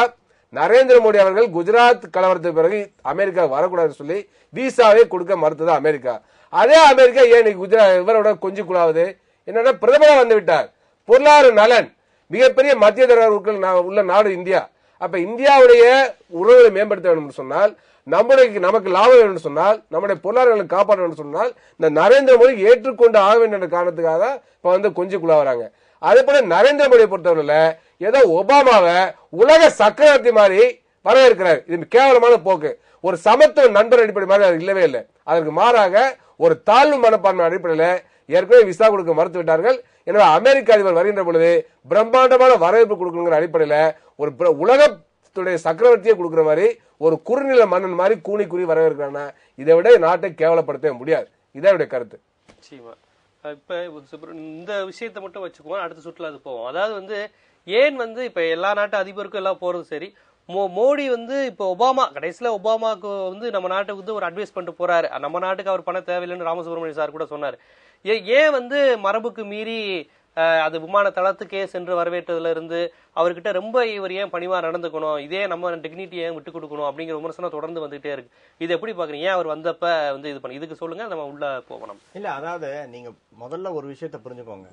நரேந்திர மோடி அவர்கள் குஜராத் கலவரத்துக்கு பிறகு அமெரிக்கா வரக்கூடாதுன்னு சொல்லி விசாவே கொடுக்க மறுத்தது அமெரிக்கா. அதே அமெரிக்கா ஏன் குஜராத் இவரோட கொஞ்சம் குழாவது என்னன்னா பிரதமரா வந்து விட்டார். பொருளாதார நலன் மிகப்பெரிய மத்திய தர உள்ள நாடு இந்தியா. அப்ப இந்தியாவுடைய உறவுகளை மேம்படுத்த வேண்டும் சொன்னால், நமக்கு லாபம் வேணும்னு சொன்னால், நம்முடைய பொருளாதாரங்களை காப்பாற்ற வேண்டும் சொன்னால், இந்த நரேந்திர மோடி ஏற்றுக்கொண்டு ஆக வேண்டிய காரணத்துக்காக இப்ப வந்து கொஞ்சம் குழாவறாங்க. அதே போல நரேந்திர மோடியை பொறுத்தவரையில ஏதோ ஒபாமாவை உலக சக்கரவர்த்தி மாதிரி வரவேற்கிறார். இது கேவலமான போக்கு. ஒரு சமத்துவ நண்பர் அடிப்படை மாதிரி அது இல்லவே இல்லை. அதற்கு மாறாக ஒரு தாழ்வு மனப்பான்மை அடிப்படையில் ஏற்கனவே விசா கொடுக்க மறுத்து விட்டார்கள். எனவே அமெரிக்க அதிபர் வருகின்ற பொழுது பிரம்மாண்டமான வரவேற்பு கொடுக்கணுங்கிற அடிப்படையில் ஒரு உலகத்துடைய சக்கரவர்த்தியை கொடுக்கிற மாதிரி ஒரு குறுநில மன்னன் மாதிரி கூனி கூறி வரவேற்கிறாங்க. இதை விட நாட்டை கேவலப்படுத்த முடியாது. இதான் கருத்து. இப்ப இந்த விஷயத்தை மட்டும் வச்சுக்குவோம், அடுத்த சுற்றுல அது போவோம். அதாவது வந்து ஏன் வந்து இப்ப எல்லா நாட்டு அதிபருக்கும் எல்லாம் போறது சரி, மோடி வந்து இப்ப ஒபாமா கடைசியில ஒபாமாவுக்கு வந்து நம்ம நாட்டுக்கு வந்து ஒரு அட்வைஸ் பண்ணிட்டு போறாரு. நம்ம நாட்டுக்கு அவர் பண்ண தேவையில்லைன்னு ராமசுப்ரமணியம் சார் கூட சொன்னாரு. ஏன் வந்து மரபுக்கு மீறி அது விமான தளத்துக்கே சென்று வரவேற்றதுல இருந்து அவர்கிட்ட ரொம்ப இவர் ஏன் பணிவா நடந்துக்கணும், இதே நம்ம டிக்னிட்டி ஏன் விட்டு கொடுக்கணும் அப்படிங்கிற விமர்சனம் தொடர்ந்து வந்துகிட்டே இருக்கு. இது எப்படி பாக்குறீங்க? ஏன் அவர் வந்தப்ப வந்து இது பண்ணி இதுக்கு சொல்லுங்க, நம்ம உள்ள போகணும். இல்ல, அதாவது நீங்க முதல்ல ஒரு விஷயத்த புரிஞ்சுக்கோங்க.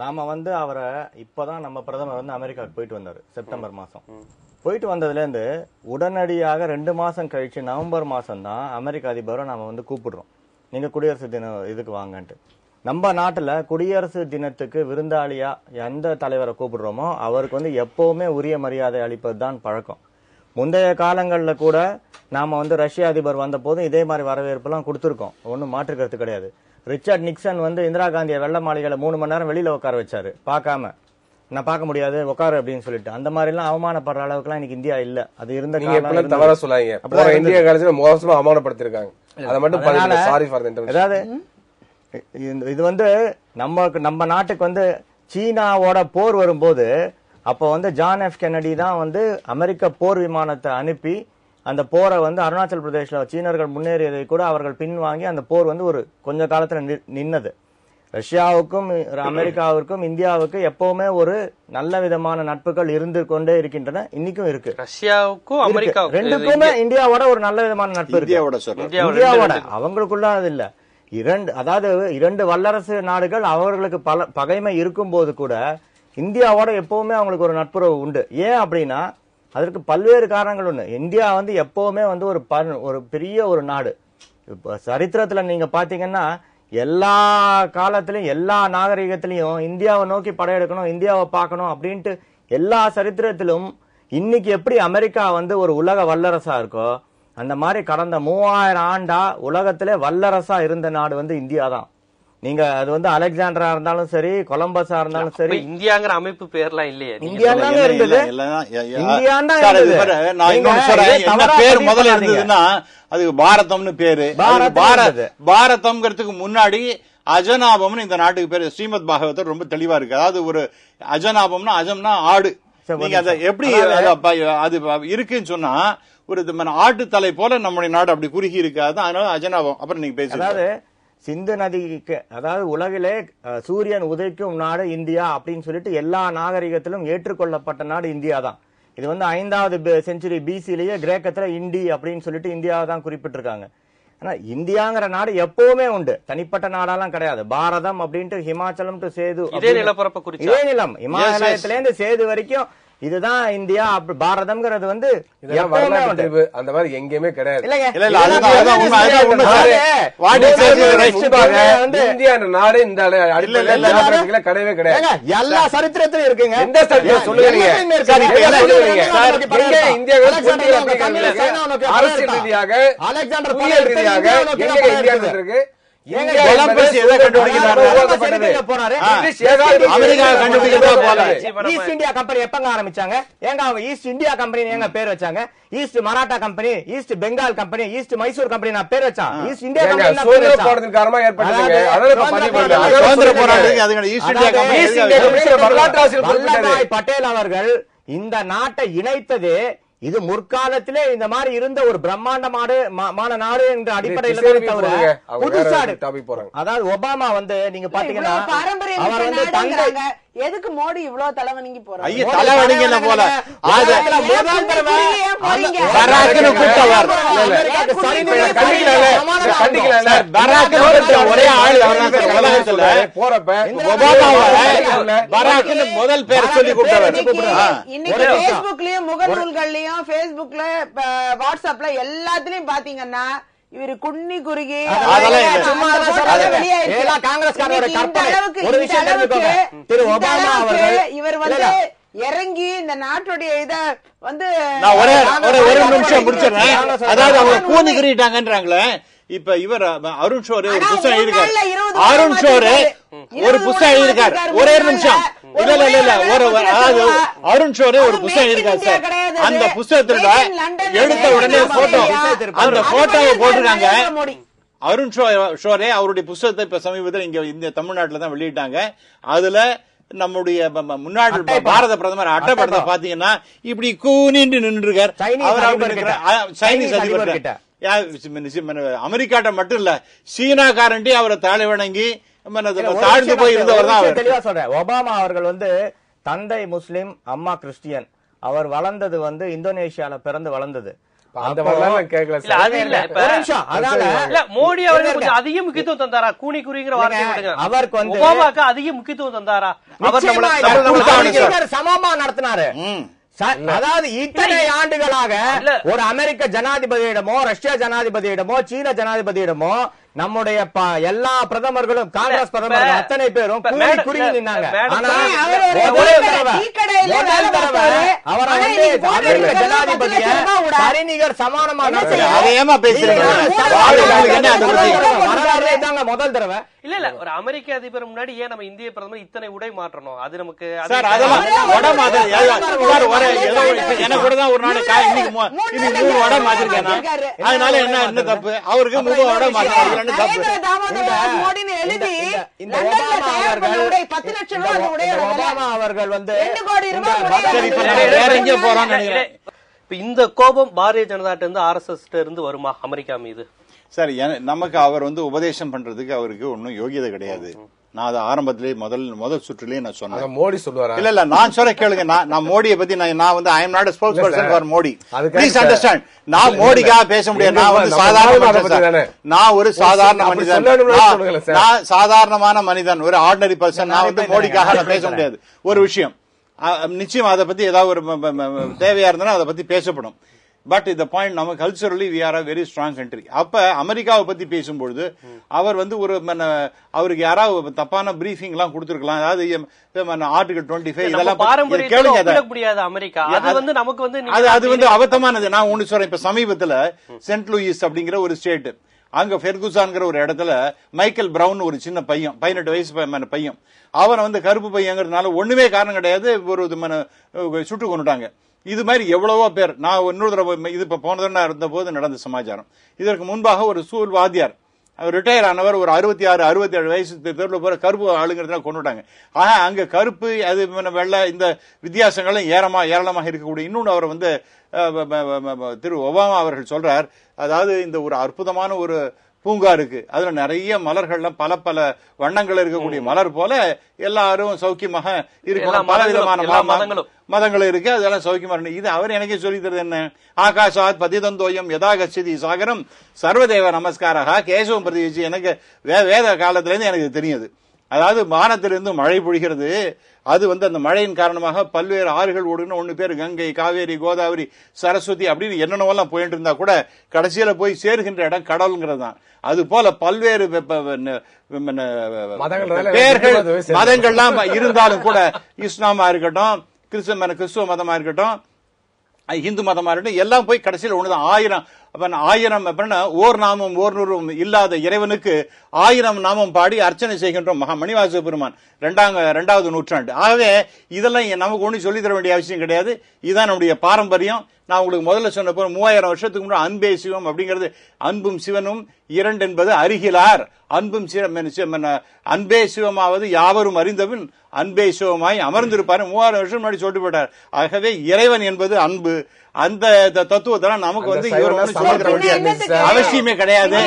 நாம வந்து அவரை இப்பதான் நம்ம பிரதமர் வந்து அமெரிக்காவுக்கு போயிட்டு வந்தாரு செப்டம்பர் மாசம். போயிட்டு வந்ததுல இருந்து உடனடியாக 2 மாசம் கழிச்சு நவம்பர் மாசம் தான் அமெரிக்க அதிபரை நாம வந்து கூப்பிடுறோம், நீங்க குடியரசு தினம் இதுக்கு வாங்கன்ட்டு. நம்ம நாட்டுல குடியரசு தினத்துக்கு விருந்தாளியா எந்த தலைவரை கூப்பிடுறோமோ அவருக்கு வந்து எப்பவுமே உரிய மரியாதை அளிப்பது தான் பழக்கம். முந்தைய காலங்களில் கூட நாம வந்து ரஷ்ய அதிபர் வந்த போதும் இதே மாதிரி வரவேற்பு எல்லாம் கொடுத்துருக்கோம், ஒன்னும் மாற்றுக்கிறது கிடையாது. ரிச்சர்ட் நிக்சன் வந்து இந்திரா காந்தியை வெள்ள மாளிகையில 3 மணி நேரம் வெளியில உட்கார வச்சாரு, பார்க்காம. நான் பார்க்க முடியாது உட்காரு அப்படின்னு சொல்லிட்டு. அந்த மாதிரி எல்லாம் அவமானப்படுற அளவுக்கு எல்லாம் இன்னைக்கு இந்தியா இல்ல. அது இருந்த தவறா சொல்லாங்க, இந்திய காலத்துல மோசமா அவமானப்படுத்திருக்காங்க. அதை மட்டும் சாரி ஃபார் தி இன்டர்வென்ஷன். அதாவது இது வந்து நம்ம நாட்டுக்கு வந்து சீனாவோட போர் வரும்போது அப்ப வந்து ஜான் எஃப் கென்னடி தான் வந்து அமெரிக்க போர் விமானத்தை அனுப்பி அந்த போரை வந்து அருணாச்சல் பிரதேஷ்ல சீனர்கள் முன்னேறியதை கூட அவர்கள் பின்வாங்கி அந்த போர் வந்து ஒரு கொஞ்ச காலத்துல நின்னது. ரஷ்யாவுக்கும் அமெரிக்காவிற்கும் இந்தியாவுக்கு எப்பவுமே ஒரு நல்ல விதமான நட்புகள் இருந்து கொண்டே இருக்கின்றன, இன்னைக்கும் இருக்கு. ரஷ்யாவுக்கும் அமெரிக்காவுக்கும் ரெண்டுக்குமே இந்தியாவோட ஒரு நல்ல விதமான நட்பு இருக்கு. இந்தியாவோட அவங்களுக்குள்ள அது இல்ல. அதாவது 2 வல்லரசு நாடுகள் அவர்களுக்கு பகைமை இருக்கும் போது கூட இந்தியாவோட எப்பவுமே அவங்களுக்கு ஒரு நட்புறவு உண்டு. ஏன் அப்படின்னா அதற்கு பல்வேறு காரணங்கள் உண்டு. இந்தியா வந்து எப்பவுமே வந்து ஒரு பெரிய ஒரு நாடு. சரித்திரத்துல நீங்க பாத்தீங்கன்னா எல்லா காலத்திலயும் எல்லா நாகரிகத்திலையும் இந்தியாவை நோக்கி படையெடுக்கணும், இந்தியாவை பார்க்கணும் அப்படின்ட்டு எல்லா சரித்திரத்திலும் இன்னைக்கு எப்படி அமெரிக்கா வந்து ஒரு உலக வல்லரசா இருக்கோ அந்த மாதிரி கடந்த 3000 ஆண்டா உலகத்திலே வல்லரசா இருந்த நாடு வந்து இந்தியா தான். நீங்க அது வந்து அலெக்சாண்டரா இருந்தாலும் சரி, கொலம்பஸா இருந்தாலும் சரி, இந்தியாங்கிற அமைப்பு பேர்லாம் இல்லையே. இந்தியா தான் இருந்தது. பேர் முதல்ல இருந்ததுன்னா அதுக்கு பாரதம்னு பேரு. பாரதம்ங்கிறதுக்கு முன்னாடி அஜனாபம்னு இந்த நாட்டுக்கு பேரு. ஸ்ரீமத் பாகவதர் ரொம்ப தெளிவா இருக்கு. அதாவது ஒரு அஜனாபம்னா அஜம்னா ஆடு. நீங்க அதை எப்படி அது இருக்குன்னு சொன்னா ஒரு ஆட்டு தலை போல நம்முடைய நாடு அப்படி குறுகி இருக்காது. அதனால அஜனாபம். அப்புறம் நீங்க பேசுங்க. அதாவது சிந்து நதிக்கு, அதாவது உலகிலே சூரியன் உதைக்கும் நாடு இந்தியா அப்படின்னு சொல்லிட்டு எல்லா நாகரிகத்திலும் ஏற்றுக்கொள்ளப்பட்ட நாடு இந்தியா தான். இது வந்து 5வது செஞ்சுரி பிசிலேயே கிரேக்கத்துல இண்டி அப்படின்னு சொல்லிட்டு இந்தியாவை தான் குறிப்பிட்டிருக்காங்க. ஆனா இந்தியாங்கிற நாடு எப்பவுமே உண்டு, தனிப்பட்ட நாடாலாம் கிடையாது. பாரதம் அப்படின்ட்டு ஹிமாச்சலம் டு சேது இதே நிலப்பரப்பு, இதே நிலம், இமாலயத்துல இருந்து சேது வரைக்கும் இதுதான் இந்தியா. பாரதம்ங்கிறது வந்து அந்த மாதிரி எங்கேயுமே கிடையாது. இந்தியா நாடு இந்த கிடையவே கிடையாது. எல்லா சரித்திரத்திலும் இருக்குங்க. எந்த சரித்திரம் சொல்லுங்க? அரசியல் ரீதியாக, புயல் ரீதியாக இந்தியா இருக்கு. ஈஸ்ட் இந்தியா கம்பெனி எப்பங்க ஆரம்பிச்சாங்க? ஏங்க அவங்க ஈஸ்ட் இந்தியா கம்பெனி எங்க பேர் வச்சாங்க? East Maratha company, east Bengal company, east Mysore company நான் பேர் வச்சான். ஈஸ்ட் இந்தியா கம்பெனி காரணமா ஏற்பட்டதுங்க. வல்லபாய் பட்டேல் அவர்கள் இந்த நாட்டை இணைத்தது இது முற்காலத்திலே இந்த மாதிரி இருந்த ஒரு பிரம்மாண்டமான நாடு என்ற அடிப்படையில் தவிர புதுசாடு. அதாவது ஒபாமா வந்து நீங்க பாத்தீங்கன்னா அவர் வந்து எதுக்கு மோடி இவ்வளவு தலைவணங்கி போறாரு? தலைவணங்கி போல ஒரே ஆள் போறப்ப பராக்னு முதல் பேர் சொல்லி கொடுத்தவர். இன்னைக்கு பேஸ்புக்லயும் முகநூல்கள்லயும் பேஸ்புக்ல வாட்ஸ்அப்ல எல்லாத்துலயும் பாத்தீங்கன்னா இவரு குன்னி குறுகி இவர் வந்து இறங்கி இந்த நாட்டுடைய இத வந்து ஒரு நிமிஷம் முடிச்சிடுறேன். அதாவது அவங்க கூனி குறிட்டாங்கன்றாங்களே. இப்ப இவர் அருண் ஷோரே ஒரு புத்தகம் எழுதிருக்காரு. அருண் ஷோரே ஒரு புத்தகம் எழுதிருக்காரு. ஒரே நிமிஷம். இல்ல அதாவது அருண் ஷோரே ஒரு புத்தகம் எழுதிருக்காரு சார். அந்த புத்தகத்துல எடுத்த உடனே போட்டோ, அந்த போட்டோவை போட்டிருக்காங்க. அருண் ஷோரே அவருடைய புத்தகத்தை இப்ப சமீபத்தில் இங்க இந்த தமிழ்நாட்டுல தான் வெளியிட்டாங்க. அதுல நம்முடைய முன்னாள் பாரத பிரதமர் அட்டப்படத்தை பாத்தீங்கன்னா இப்படி கூனின்னு நின்று இருக்கார். சைனீஸ் அதிபர் அமெரிக்காட்ட மட்டும் இல்ல, சீனாக்காரண்டி அவரை தலை வணங்கி தாழ்ந்து போய் இருந்தவர் தான். தெளிவா சொல்றேன். ஒபாமா அவர்கள் வந்து தந்தை முஸ்லிம், அம்மா கிறிஸ்டியன். அவர் வளர்ந்தது வந்து இந்தோனேஷியால பிறந்து வளர்ந்தது. மோடி அவர்கள் கொஞ்சம் அதிக முக்கியத்துவம் தந்தாரா? கூனி குறிங்கிற வார்த்தை அவருக்கு வந்து ஒபாமாக்கு அதிக முக்கியத்துவம் தந்தாரா? அவர் சமமா நடத்தினாரு. அதாவது இத்தனை ஆண்டுகளாக ஒரு அமெரிக்க ஜனாதிபதியிடமோ, ரஷ்யா ஜனாதிபதியிடமோ, சீன ஜனாதிபதியிடமோ நம்முடைய எல்லா பிரதமர்களும், காங்கிரஸ் பிரதமர்கள் அத்தனை பேரும் குறுகி நின்னாங்க. சரிநிகர் சமானமா முதல் தடவை. இல்ல ஒரு அமெரிக்க அதிபர் முன்னாடி ஏன் நம்ம இந்திய பிரதமர் இத்தனை உடை மாற்றணும்? அது நமக்கு எனக்கு கூட தான் ஒரு நாள் இன்னைக்கு வடை மாத்திருக்கேன். அதனால என்ன தப்பு? அவருக்கு 3 வடை மாத்திருக்காங்க. அவர்கள் வந்து வேற எங்கே போறான்னு. இந்த கோபம் பாரதிய ஜனதா இருந்து RSS இருந்து வருமா அமெரிக்கா மீது? சார், நமக்கு அவர் வந்து உபதேசம் பண்றதுக்கு அவருக்கு ஒன்னும் யோகியதை கிடையாது. நான் அதை ஆரம்பத்திலே முதல் சுற்றுலயே நான் சொன்னேன். மோடி சொல்லுவாரா? இல்ல நான் சொல்ல கேளுங்க. நான் மோடியை பத்தி நான் வந்து I am not a spokesperson for Modi. Please understand. நான் மோடிக்காக பேச முடியாது. நான் வந்து நான் ஒரு சாதாரண மனிதன். நான் சாதாரணமான மனிதன், ஒரு ஆர்டினரி பர்சன். நான் வந்து மோடிக்காக நான் பேச முடியாது. ஒரு விஷயம் நிச்சயம் அதை பத்தி ஏதாவது ஒரு தேவையா இருந்தாலும் அதை பத்தி பேசப்படும். பட் இந்த பாயிண்ட், நம்ம culturally we are a very strong country. அப்ப அமெரிக்காவை பத்தி பேசும்பொழுது அவர் வந்து ஒரு அவருக்கு யாராவது தப்பான பிரீஃபிங் எல்லாம் கொடுத்திருக்கலாம். அதாவது ஆர்டிகல் 25 இதெல்லாம் அது வந்து அபத்தமானது. நான் ஒண்ணு சொல்றேன். இப்ப சமீபத்துல சென்ட் லூயிஸ் அப்படிங்கிற ஒரு ஸ்டேட், அங்க ஃபெர்குசான்ங்கிற ஒரு இடத்துல மைக்கேல் பிரவுன் ஒரு சின்ன பையன், 18 வயசு பையன், அவனை வந்து கருப்பு பையங்கிறதுனால ஒண்ணுமே காரணம் கிடையாது, ஒரு சுட்டு கொண்டுட்டாங்க. இது மாதிரி எவ்வளவோ பேர். நான் இன்னொரு தடவை இது இப்ப போன தடவை இருந்த போது நடந்த சமாச்சாரம். இதற்கு முன்பாக ஒரு ஸ்கூல் வாத்தியார், அவர் ரிட்டையர் ஆனவர், ஒரு 66-67 வயசு தெருவில் போற கருப்பு ஆளுங்கிறதுனால கொண்டுட்டாங்க. ஆக அங்க கருப்பு அது வெள்ளை இந்த வித்தியாசங்களும் ஏராளமாக இருக்கக்கூடிய. இன்னொன்று அவர் வந்து திரு ஒபாமா அவர்கள் சொல்றார், அதாவது இந்த ஒரு அற்புதமான ஒரு பூங்கா இருக்கு, அதுல நிறைய மலர்கள்லாம் பல பல வண்ணங்கள் இருக்கக்கூடிய மலர் போல எல்லாரும் சௌக்கியமாக இருக்கணும், பல விதமான மதங்கள் இருக்கு, அதெல்லாம் சௌக்கியமா இருக்கு. இது அவர் எனக்கே சொல்லி தருது என்ன, ஆகாஷாத் பதிதந்தோயம் யதாகச்சதி சாகரம் சர்வதேவ நமஸ்காரா கேசவம் பிரதிவச்சு. எனக்கு வேத காலத்துல இருந்து எனக்கு தெரியுது. அதாவது வானத்திலிருந்து மழை பொழிகிறது, அது வந்து அந்த மழையின் காரணமாக பல்வேறு ஆறுகள் ஓடுன்னு ஒண்ணு பேர் கங்கை, காவேரி, கோதாவரி, சரஸ்வதி அப்படின்னு என்னென்னவெல்லாம் போயிட்டு இருந்தா கூட கடைசியில போய் சேருகின்ற இடம் கடல்ங்கிறது தான். அது போல பல்வேறு பேர்கள் மதங்கள்லாம் இருந்தாலும் கூட, இஸ்லாமா இருக்கட்டும், கிறிஸ்துவ மதமா இருக்கட்டும், இந்து மதமா இருக்கட்டும், எல்லாம் போய் கடைசியில் ஒண்ணுதான். ஆயிரம் ஓர் நாமம் ஓர் நூறும் இல்லாத இறைவனுக்கு 1000 நாமம் பாடி அர்ச்சனை செய்கின்றோம் மணிவாச பெருமான் 2வது நூற்றாண்டு. ஆகவே இதெல்லாம் நமக்கு ஒண்ணு சொல்லி தர வேண்டிய அவசியம் கிடையாது. இதுதான் நம்முடைய பாரம்பரியம். நான் உங்களுக்கு முதல்ல சொன்ன போது 3000 வருஷத்துக்கு முன்னாடி அன்பே சிவம் அப்படிங்கிறது, அன்பும் சிவனும் 2 என்பது அருகிலார், அன்பும் அன்பே சிவமாவது யாவரும் அறிந்தவன் அன்பே சிவமாய் அமர்ந்திருப்பார் 3000 வருஷம் முன்னாடி சொல்லிட்டு போட்டார். ஆகவே இறைவன் என்பது அன்பு, அந்த தத்துவத்தை நமக்கு வந்து இவர் அவசியமே கிடையாது.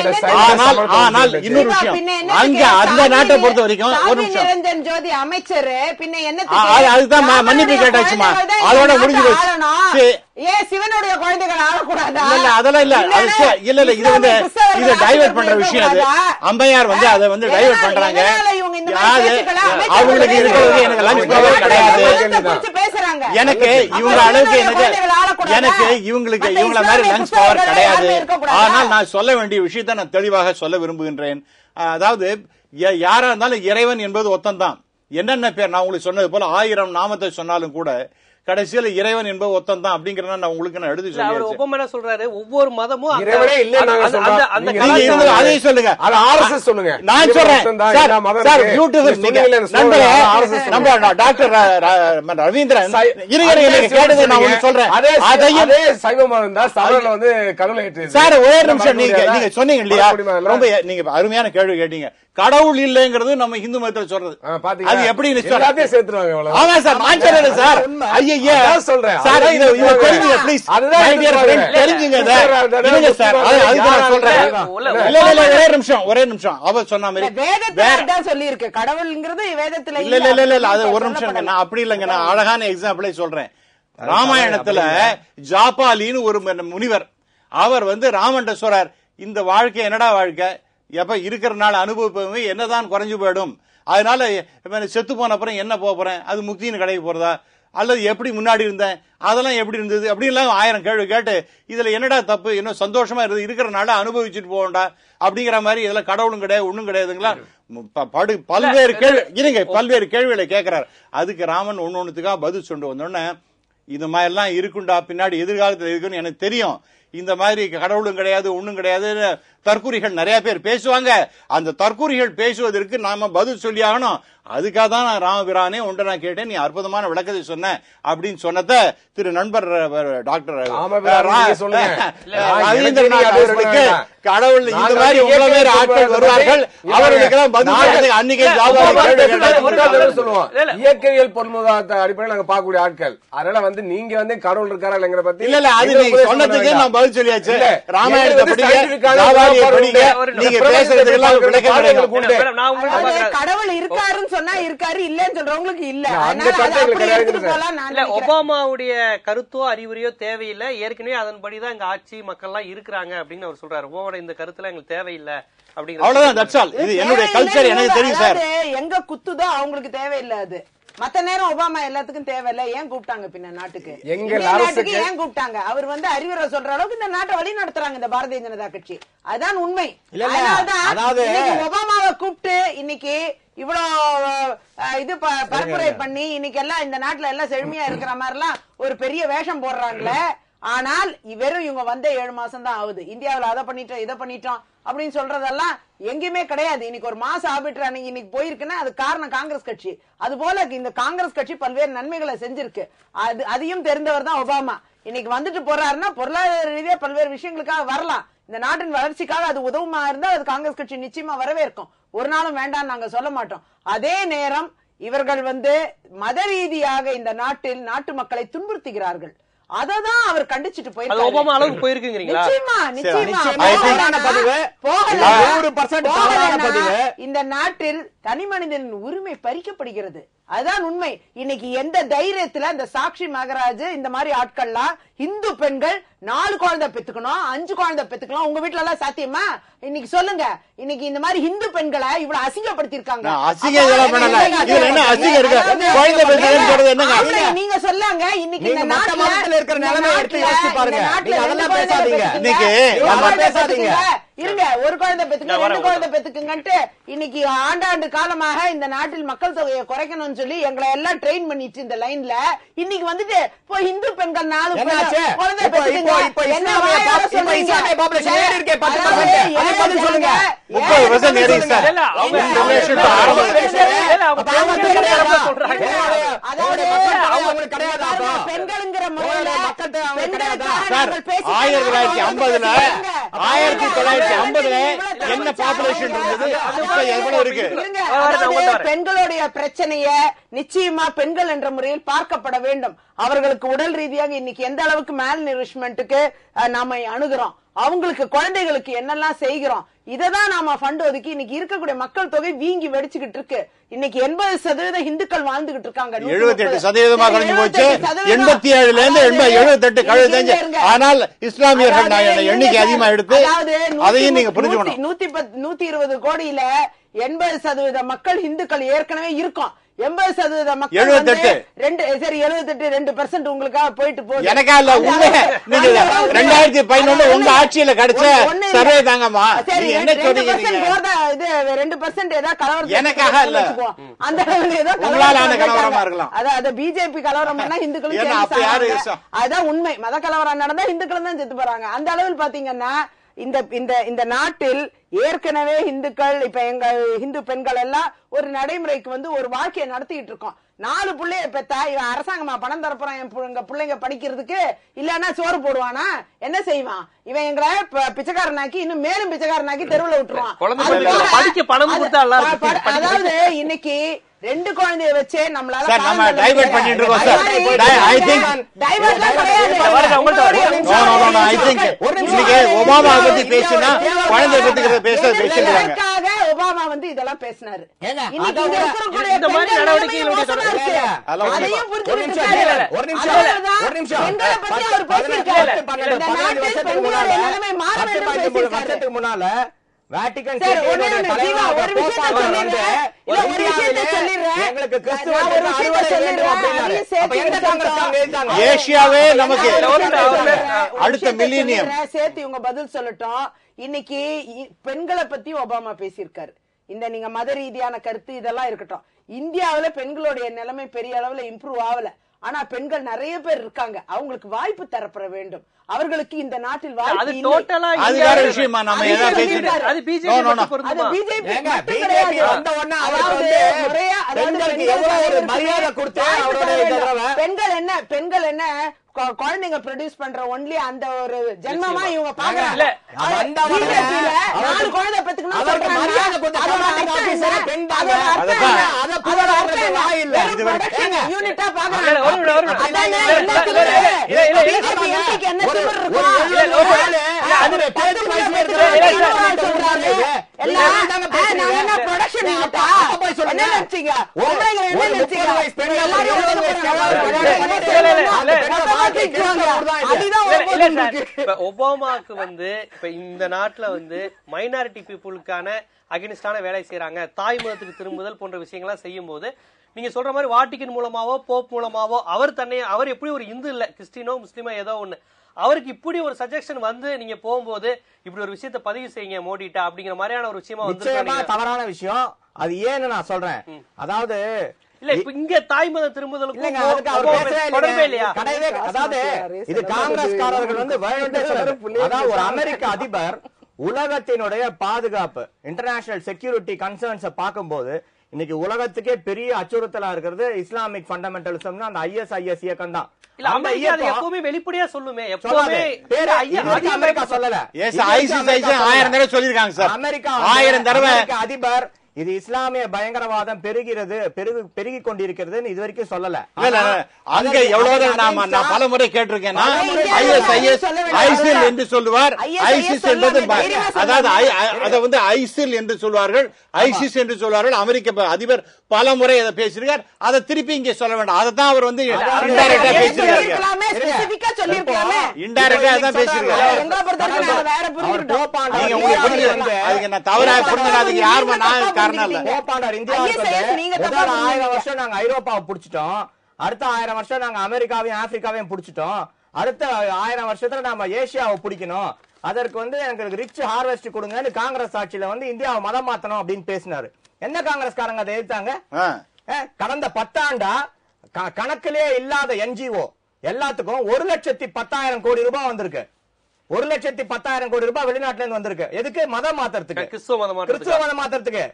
ஆனால் இன்னொரு விஷயம், அங்க அந்த நாட்டை பொறுத்த வரைக்கும் ஒரு நிமிஷம், நிரஞ்சன் ஜோதி அமைச்சர் பின்ன என்ன அதுதான் மன்னிப்பு கேட்டாச்சுமா, அதோட முடிஞ்சு போச்சு. ஏன் சிவனுடைய குழந்தைகள் ஆளக்கூடாதா? இல்ல அதெல்லாம் இல்ல, இல்ல இல்ல, இது வந்து இதை டைவர்ட் பண்ற விஷயம். அது அம்பையார் வந்து அதை வந்து டைவர்ட் பண்றாங்க. அவங்களுக்கு இருக்கிறது எனக்கு லஞ்ச் பவர் கிடையாது. எனக்கு இவங்க அளவுக்கு எனக்கு இவங்களுக்கு இவங்கள மாதிரி லஞ்ச் பவர் கிடையாது. ஆனால் நான் சொல்ல வேண்டிய விஷயத்தை நான் தெளிவாக சொல்ல விரும்புகின்றேன். அதாவது யாரா இருந்தாலும் இறைவன் என்பது ஒத்தந்தான். என்னென்ன பேர் நான் உங்களுக்கு சொன்னது போல 1000 நாமத்தை சொன்னாலும் கூட கடைசியில இறைவன் என்பது ஒத்தம் தான் அப்படிங்கறத நான் உங்களுக்கு நான் எடுத்து சொல்றேன். ஒபாமா என்ன சொல்றாரு, ஒவ்வொரு மதமும் இறைவனே இல்ல நாங்க சொல்றோம். அதே சொல்லுங்க, அது ஆர்எஸ்எஸ் சொல்லுங்க. நான் சொல்றேன் சார், பியூட்டிஃபுல் நம்ம டாக்டர் ரவீந்திரன் கேட்டது நான் ஒன்னு சொல்றேன். அதே சைவமா இருந்தா சபையில வந்து கருணை ஏற்று சார் ஒரே நிமிஷம், நீங்க சொன்னீங்க இல்லையா, ரொம்ப நீங்க அருமையான கேள்வி கேட்டீங்க. கடவுள் இல்லைங்கிறது நம்ம இந்து மதத்துல சொல்றது, அது எப்படி சேர்த்துருவாங்க? ஆமா சார், நான் சொல்றேன் சார். ஐயா சொல்றேன் சார், தெரிஞ்சுங்க ப்ளீஸ், தெரிஞ்சுங்க சார். அதுக்கு நான் சொல்றேன். இல்ல இல்ல, ஒரே நிமிஷம் அவர் சொன்ன மாதிரி வேதத்துல சொல்லி இருக்கு கடவுள்ங்கிறது வேதத்துல. இல்ல இல்ல இல்ல இல்ல, அது ஒரு நிமிஷம், நான் அப்படி இல்லைங்க, நான் அழகான எக்ஸாம்பிளே சொல்றேன். ராமாயணத்துல ஜாபாலின்னு ஒரு முனிவர், அவர் வந்து ராமன்ட்ட சொல்றார், இந்த வாழ்க்கை என்னடா வாழ்க்கை, எப்ப இருக்கிற அனுபவிப்பவே என்னதான் குறைஞ்சு போயிடும், அதனால செத்து போன அப்புறம் என்ன போறேன், அது முக்தின்னு கிடைக்க போறதா, அல்லது எப்படி முன்னாடி இருந்தேன் அதெல்லாம் எப்படி இருந்தது அப்படின்லாம் 1000 கேள்வி கேட்டு இதுல என்னடா தப்பு, என்ன சந்தோஷமா இருக்கிறனால அனுபவிச்சுட்டு போகண்டா அப்படிங்கிற மாதிரி இதெல்லாம் கடவுளும் கிடையாது ஒண்ணும் கிடையாதுங்களா, பல்வேறு கேள்வி இருங்க, பல்வேறு கேள்விகளை கேட்கிறார். அதுக்கு ராமன் ஒன்னொன்னுக்காக பதில் சொல்லிட்டு வந்தோடனே, இந்த மாதிரி எல்லாம் இருக்குண்டா பின்னாடி எதிர்காலத்தில் இருக்குன்னு எனக்கு தெரியும், இந்த மாதிரி கடவுளும் கிடையாது ஒண்ணும் கிடையாது தற்கூரிகள் நிறைய பேர் பேசுவாங்க, அந்த தற்கூரிகள் பேசுவதற்கு நாம பதில் சொல்லி ஆகணும், அதுக்காக தான் நான் ராமபிரானே ஒன்றை நான் கேட்டேன், நீ அற்புதமான விளக்கத்தை சொன்ன அப்படின்னு சொன்னத திரு நண்பர் டாக்டர் ரவீந்திரநாத் கடவுள் இந்த மாதிரி உங்கள ஆட்கள் வருவார்கள், அவர்களுக்கெல்லாம் பதில் அன்னைக்கு சொல்லுவோம். இயற்கையியல் பொருள்முகாத அடிப்படையில் நாங்க பார்க்கக்கூடிய ஆட்கள், அதனால வந்து நீங்க வந்து கடவுள் இருக்காரா இல்லைங்கிற பத்தி இல்ல இல்ல, அது நீங்க சொன்னதுக்கு நான் பதில் சொல்லியாச்சு. ராமாயணத்தை கடவுள் இருக்காருன்னு சொன்னா இருக்காரு, இல்லன்னு சொல்றவங்களுக்கு இல்ல. ஒபாமாவுடைய கருத்தோ அறிவுரையோ தேவையில்லை, ஏற்கனவே அதன்படிதான் இங்க ஆட்சி மக்கள் எல்லாம் இருக்கிறாங்க அப்படின்னு அவர் சொல்றாரு. ஒபாமாவோட இந்த கருத்துல எங்களுக்கு தேவையில்லை அப்படிங்கிற அவ்வளவுதான். That's all. இது என்னுடைய கல்ச்சர், எனக்கு தெரியும் சார். எங்க குத்துதோ அவங்களுக்கு தேவையில்லை. அது மத்த நேரம் ஒபாமா எல்லாத்துக்கும் தேவையில்லை. ஏன் கூப்பிட்டாங்க பின்ன நாட்டுக்கு, நாட்டுக்கு ஏன் கூப்பிட்டாங்க? அவர் வந்து அறிவுரை சொல்ற அளவுக்கு இந்த நாட்டை வழி நடத்துறாங்க இந்த பாரதிய ஜனதா கட்சி, அதுதான் உண்மை. அதனாலதான் ஒபாமாவை கூப்பிட்டு இன்னைக்கு இவ்வளவு இது பரப்புரை பண்ணி இன்னைக்கு எல்லாம் இந்த நாட்டுல எல்லாம் செழுமையா இருக்கிற மாதிரி எல்லாம் ஒரு பெரிய வேஷம் போடுறாங்களே. ஆனால் வெறும் இவங்க வந்த 7 மாசம் தான் ஆகுது. இந்தியாவில் அதை பண்ணிட்டோம் இதை பண்ணிட்டோம் அப்படின்னு சொல்றதெல்லாம் எங்கேயுமே கிடையாது. இன்னைக்கு ஒரு மாசம் ஆர்பிட்ரா இன்னைக்கு போயிருக்குன்னா அது காரணம் காங்கிரஸ் கட்சி. அது போல இந்த காங்கிரஸ் கட்சி பல்வேறு நன்மைகளை செஞ்சிருக்கு, அதையும் தெரிந்தவர் தான் ஒபாமா. இன்னைக்கு வந்துட்டு போறாருன்னா பொருளாதார ரீதியா பல்வேறு விஷயங்களுக்காக வரலாம், இந்த நாட்டின் வளர்ச்சிக்காக அது உதவுமா இருந்தா அது காங்கிரஸ் கட்சி நிச்சயமா வரவேற்கும், ஒரு நாளும் வேண்டாம் நாங்க சொல்ல மாட்டோம். அதே நேரம் இவர்கள் வந்து மத ரீதியாக இந்த நாட்டில் நாட்டு மக்களை துன்புறுத்துகிறார்கள், அததான் அவர் கண்டிச்சிட்டு போயிருக்காரு. ஒபாமா அளவுக்கு போயிருக்குங்கறீங்களா? நிச்சயமா இந்த நாட்டில் தனி மனிதனின் உரிமை பறிக்கப்படுகிறது, அதுதான் உண்மை. இன்னைக்கு எந்த தைரியத்துல இந்த சாக்ஷி மகராஜ் இந்த மாதிரி ஆட்கள்லாம் இந்து பெண்கள் 4 குழந்தை பெத்துக்கணும் 5 குழந்தை பெத்துக்கலாம், உங்க வீட்டுல எல்லாம் சாத்தியமா? இன்னைக்கு சொல்லுங்க, இன்னைக்கு இந்த மாதிரி இந்து பெண்களை இவ்வளவு அசிங்கப்படுத்திருக்காங்க. நீங்க சொல்லாங்க இன்னைக்கு இந்த நாட்டுல இருக்கிற நிலைமை எடுத்து யோசிச்சு பாருங்க. அதெல்லாம் பேசாதீங்க. இருங்க, ஒரு குழந்தை பெத்துக்க 2 குழந்தை பெத்துக்குங்கன்ட்டு இன்னைக்கு ஆண்டாண்டு காலமாக இந்த நாட்டில் மக்கள் தொகையை குறைக்கணும்னு சொல்லி எங்களை எல்லாம் ட்ரெயின் பண்ணிட்டு இந்த லைன்ல இன்னைக்கு வந்துட்டு இப்போ இந்து பெண்கள் 4 குழந்தை பெத்துக்குங்க. என்ன சொல்றீங்க? சொல்லுங்க. பெண்களுங்கிற முறையில 1950 என்ன பாப்புலேஷன் இருந்தது, இப்ப எவ்வளவு இருக்கு? பெண்களுடைய பிரச்சனைய நிச்சயமா பெண்கள் என்ற முறையில் பார்க்கப்பட வேண்டும். அவர்களுக்கு உடல் ரீதியாக இன்னைக்கு எந்த அளவுக்கு மேல் நிரிஷ்மெண்ட்டுக்கு நாம அணுகிறோம், அவங்களுக்கு குழந்தைகளுக்கு என்னெல்லாம் செய்கிறோம், இததான் நாம ஃபண்ட் ஒதுக்கி இன்னைக்கு இருக்கக்கூடிய மக்கள் தொகை வீங்கி வெடிச்சுக்கிட்டு இருக்கு. இன்னைக்கு 80% இந்துக்கள் வாழ்ந்துகிட்டு இருக்காங்க. 78% குறைஞ்சு போச்சு. 87ல இருந்து 78 கழுதைஞ்சு. ஆனால் இஸ்லாமியர்கள் எண்ணிக்கை அதிகமா எடுத்து அதையும் நீங்க புரிஞ்சுக்கணும். 120 கோடியில 80% மக்கள் இந்துக்கள் ஏற்கனவே இருக்கும். 80% மக்கள் 2% உங்களுக்காக போயிட்டு போகுது. எனக்கா இல்ல உண்மை. நீங்க 2011 உங்க ஆட்சியில கிடைச்ச சர்வே தாங்கம்மா. என்ன சொல்றீங்க? 2% ஏதாவது கலவரம் எனக்காக இல்ல, அந்த கலவரமா இருக்கலாம். அதாவது பிஜேபி கலவரம் பண்ணா இந்துக்களும் அதான் உண்மை. மத கலவரம் நடந்தா இந்துக்களும் தான் செத்து போறாங்க. அந்த அளவில் பாத்தீங்கன்னா இந்த நாட்டில் ஏற்கனவே இந்துக்கள் இப்ப எங்க இந்து பெண்கள் எல்லாம் ஒரு நடைமுறைக்கு ஒரு வாழ்க்கையை நடத்திட்டு இருக்கோம். 4 பிள்ளைய பெத்தா இவன் அரசாங்கமா பணம் தரப்போறான் எங்க பிள்ளைங்க படிக்கிறதுக்கு, இல்லன்னா சோறு போடுவானா, என்ன செய்வான் இவன்? எங்களை பிச்சைக்காரனாக்கி இன்னும் மேலும் பிச்சைக்காரனாக்கி தெருவுல விட்டுருவான். அதாவது இன்னைக்கு 2 குழந்தைய வச்சே நம்மளால டைவர்ட் பண்ணிட்டு இருக்கோம் சார். ஐ திங்க் ஒபாமா பத்தி பேசினா குழந்தை பத்தி பேசுறாங்க. ஒபாமா இதெல்லாம் பேசினாரு. முன்னால வேட்டிகன் ஏசியாவே நமக்கு அடுத்த மில்லினியம் சேர்த்து இவங்க பதில் சொல்லட்டும். இன்னைக்கு பெண்களை பத்தி ஒபாமா பேசியிருக்காரு. இந்த நீங்க மத ரீதியான கருத்து இதெல்லாம் இருக்கட்டும். இந்தியாவில பெண்களுடைய நிலைமை பெரிய அளவுல இம்ப்ரூவ் ஆகல. ஆனா பெண்கள் நிறைய பேர் இருக்காங்க. அவங்களுக்கு வாய்ப்பு தரப்பட வேண்டும். அவர்களுக்கு இந்த நாட்டில் வாய்ப்பு பெண்கள் என்ன குழந்தைங்க ப்ரொடியூஸ் பண்ற ஒன்லி அந்த ஒரு ஜென்மமா இவங்க பாக்குறாங்க. 4 குழந்தை பெத்துக்கணும் ஒபாமாக்கு இப்ப இந்த நாட்டுல மைனாரிட்டி பீப்புளுக்கான அகைன்ஸ்டான வேலை செய்யறாங்க, தாய் மதத்துக்கு திரும்புதல் போன்ற விஷயங்கள்லாம் செய்யும் போது நீங்க சொல்ற மாதிரி வாட்டிகன் மூலமாவோ போப் மூலமாவோ அவர் எப்படி ஒரு இந்து இல்ல, கிறிஸ்டினோ முஸ்லிமோ ஏதோ ஒண்ணு, அவருக்கு இப்படி ஒரு சஜஷன் நீங்க போகும்போது இப்படி ஒரு விஷயத்தை பதிவு செய்யுங்க மோடிட்ட அப்படிங்கிற மாதிரியான ஒரு விஷயமா வந்து தவறான விஷயம். அது ஏன்னு நான் சொல்றேன். அதாவது இல்ல இப்ப இங்க தாய் மத திரும்புதலுக்கு அதாவது இது காங்கிரஸ்காரர்கள் அதாவது ஒரு அமெரிக்க அதிபர் உலகத்தினுடைய பாதுகாப்பு இன்டர்நேஷனல் செக்யூரிட்டி கன்சர்ன்ஸ் பார்க்கும்போது இன்னைக்கு உலகத்துக்கே பெரிய அச்சுறுத்தலா இருக்கிறது இஸ்லாமிக் ஃபண்டமெண்டலிசம். அந்த ISIS இயக்கம் தான். எப்பவுமே வெளிப்படையா சொல்லுமே, அமெரிக்கா சொல்லல. 1000 தடவை சொல்லிருக்காங்க சார். அமெரிக்கா 1000 தடவை அதிபர் இது இஸ்லாமிய பயங்கரவாதம் பெருகி கொண்டிருக்கிறது இது வரைக்கும் சொல்லல. அங்க எவ்வளவு நான் பல முறை கேட்டிருக்கேன். ஐசில் என்று சொல்லுவார், ஐசிஸ் என்பது அதாவது ஐசில் என்று சொல்வார்கள், ஐசிஸ் என்று சொல்வார்கள். அமெரிக்க அதிபர் பல முறை அதை பேசியிருக்கார். அதை திருப்பி இங்க சொல்ல வேண்டாம். அதை தான் அவர் இன்டைரக்டா பேசியிருக்காரு. இன்டைரக்டா தான் பேசியிருக்காரு. நீங்க உங்களுக்கு புரியுது, அதுக்கு நான் தவறா புரிஞ்சுக்காதீங்க. யாருமா நான் காரணம் இல்ல. 1000 வருஷம் நாங்க ஐரோப்பாவை புடிச்சிட்டோம், அடுத்த 1000 வருஷம் நாங்க அமெரிக்காவையும் ஆப்பிரிக்காவையும் புடிச்சிட்டோம், அடுத்த 1000 வருஷத்துல நாம ஏசியாவை பிடிக்கணும், அதற்கு எங்களுக்கு ரிச் ஹார்வெஸ்ட் கொடுங்கன்னு காங்கிரஸ் ஆட்சியில இந்தியாவை மதம் மாத்தணும் அப்படின்னு பேசினாரு. என்ன காங்கிரஸ்காரங்க அதை எதிர்த்தாங்க? கடந்த 10 ஆண்டா கணக்கிலே இல்லாத NGO எல்லாத்துக்கும் 1,10,000 கோடி ரூபாய் வந்திருக்கு. 1,10,000 கோடி ரூபாய் வெளிநாட்டுல இருந்து வந்திருக்கு. எதுக்கு? மதம் மாத்துறதுக்கு, கிறிஸ்துவ மதம் மாத்துறதுக்கு.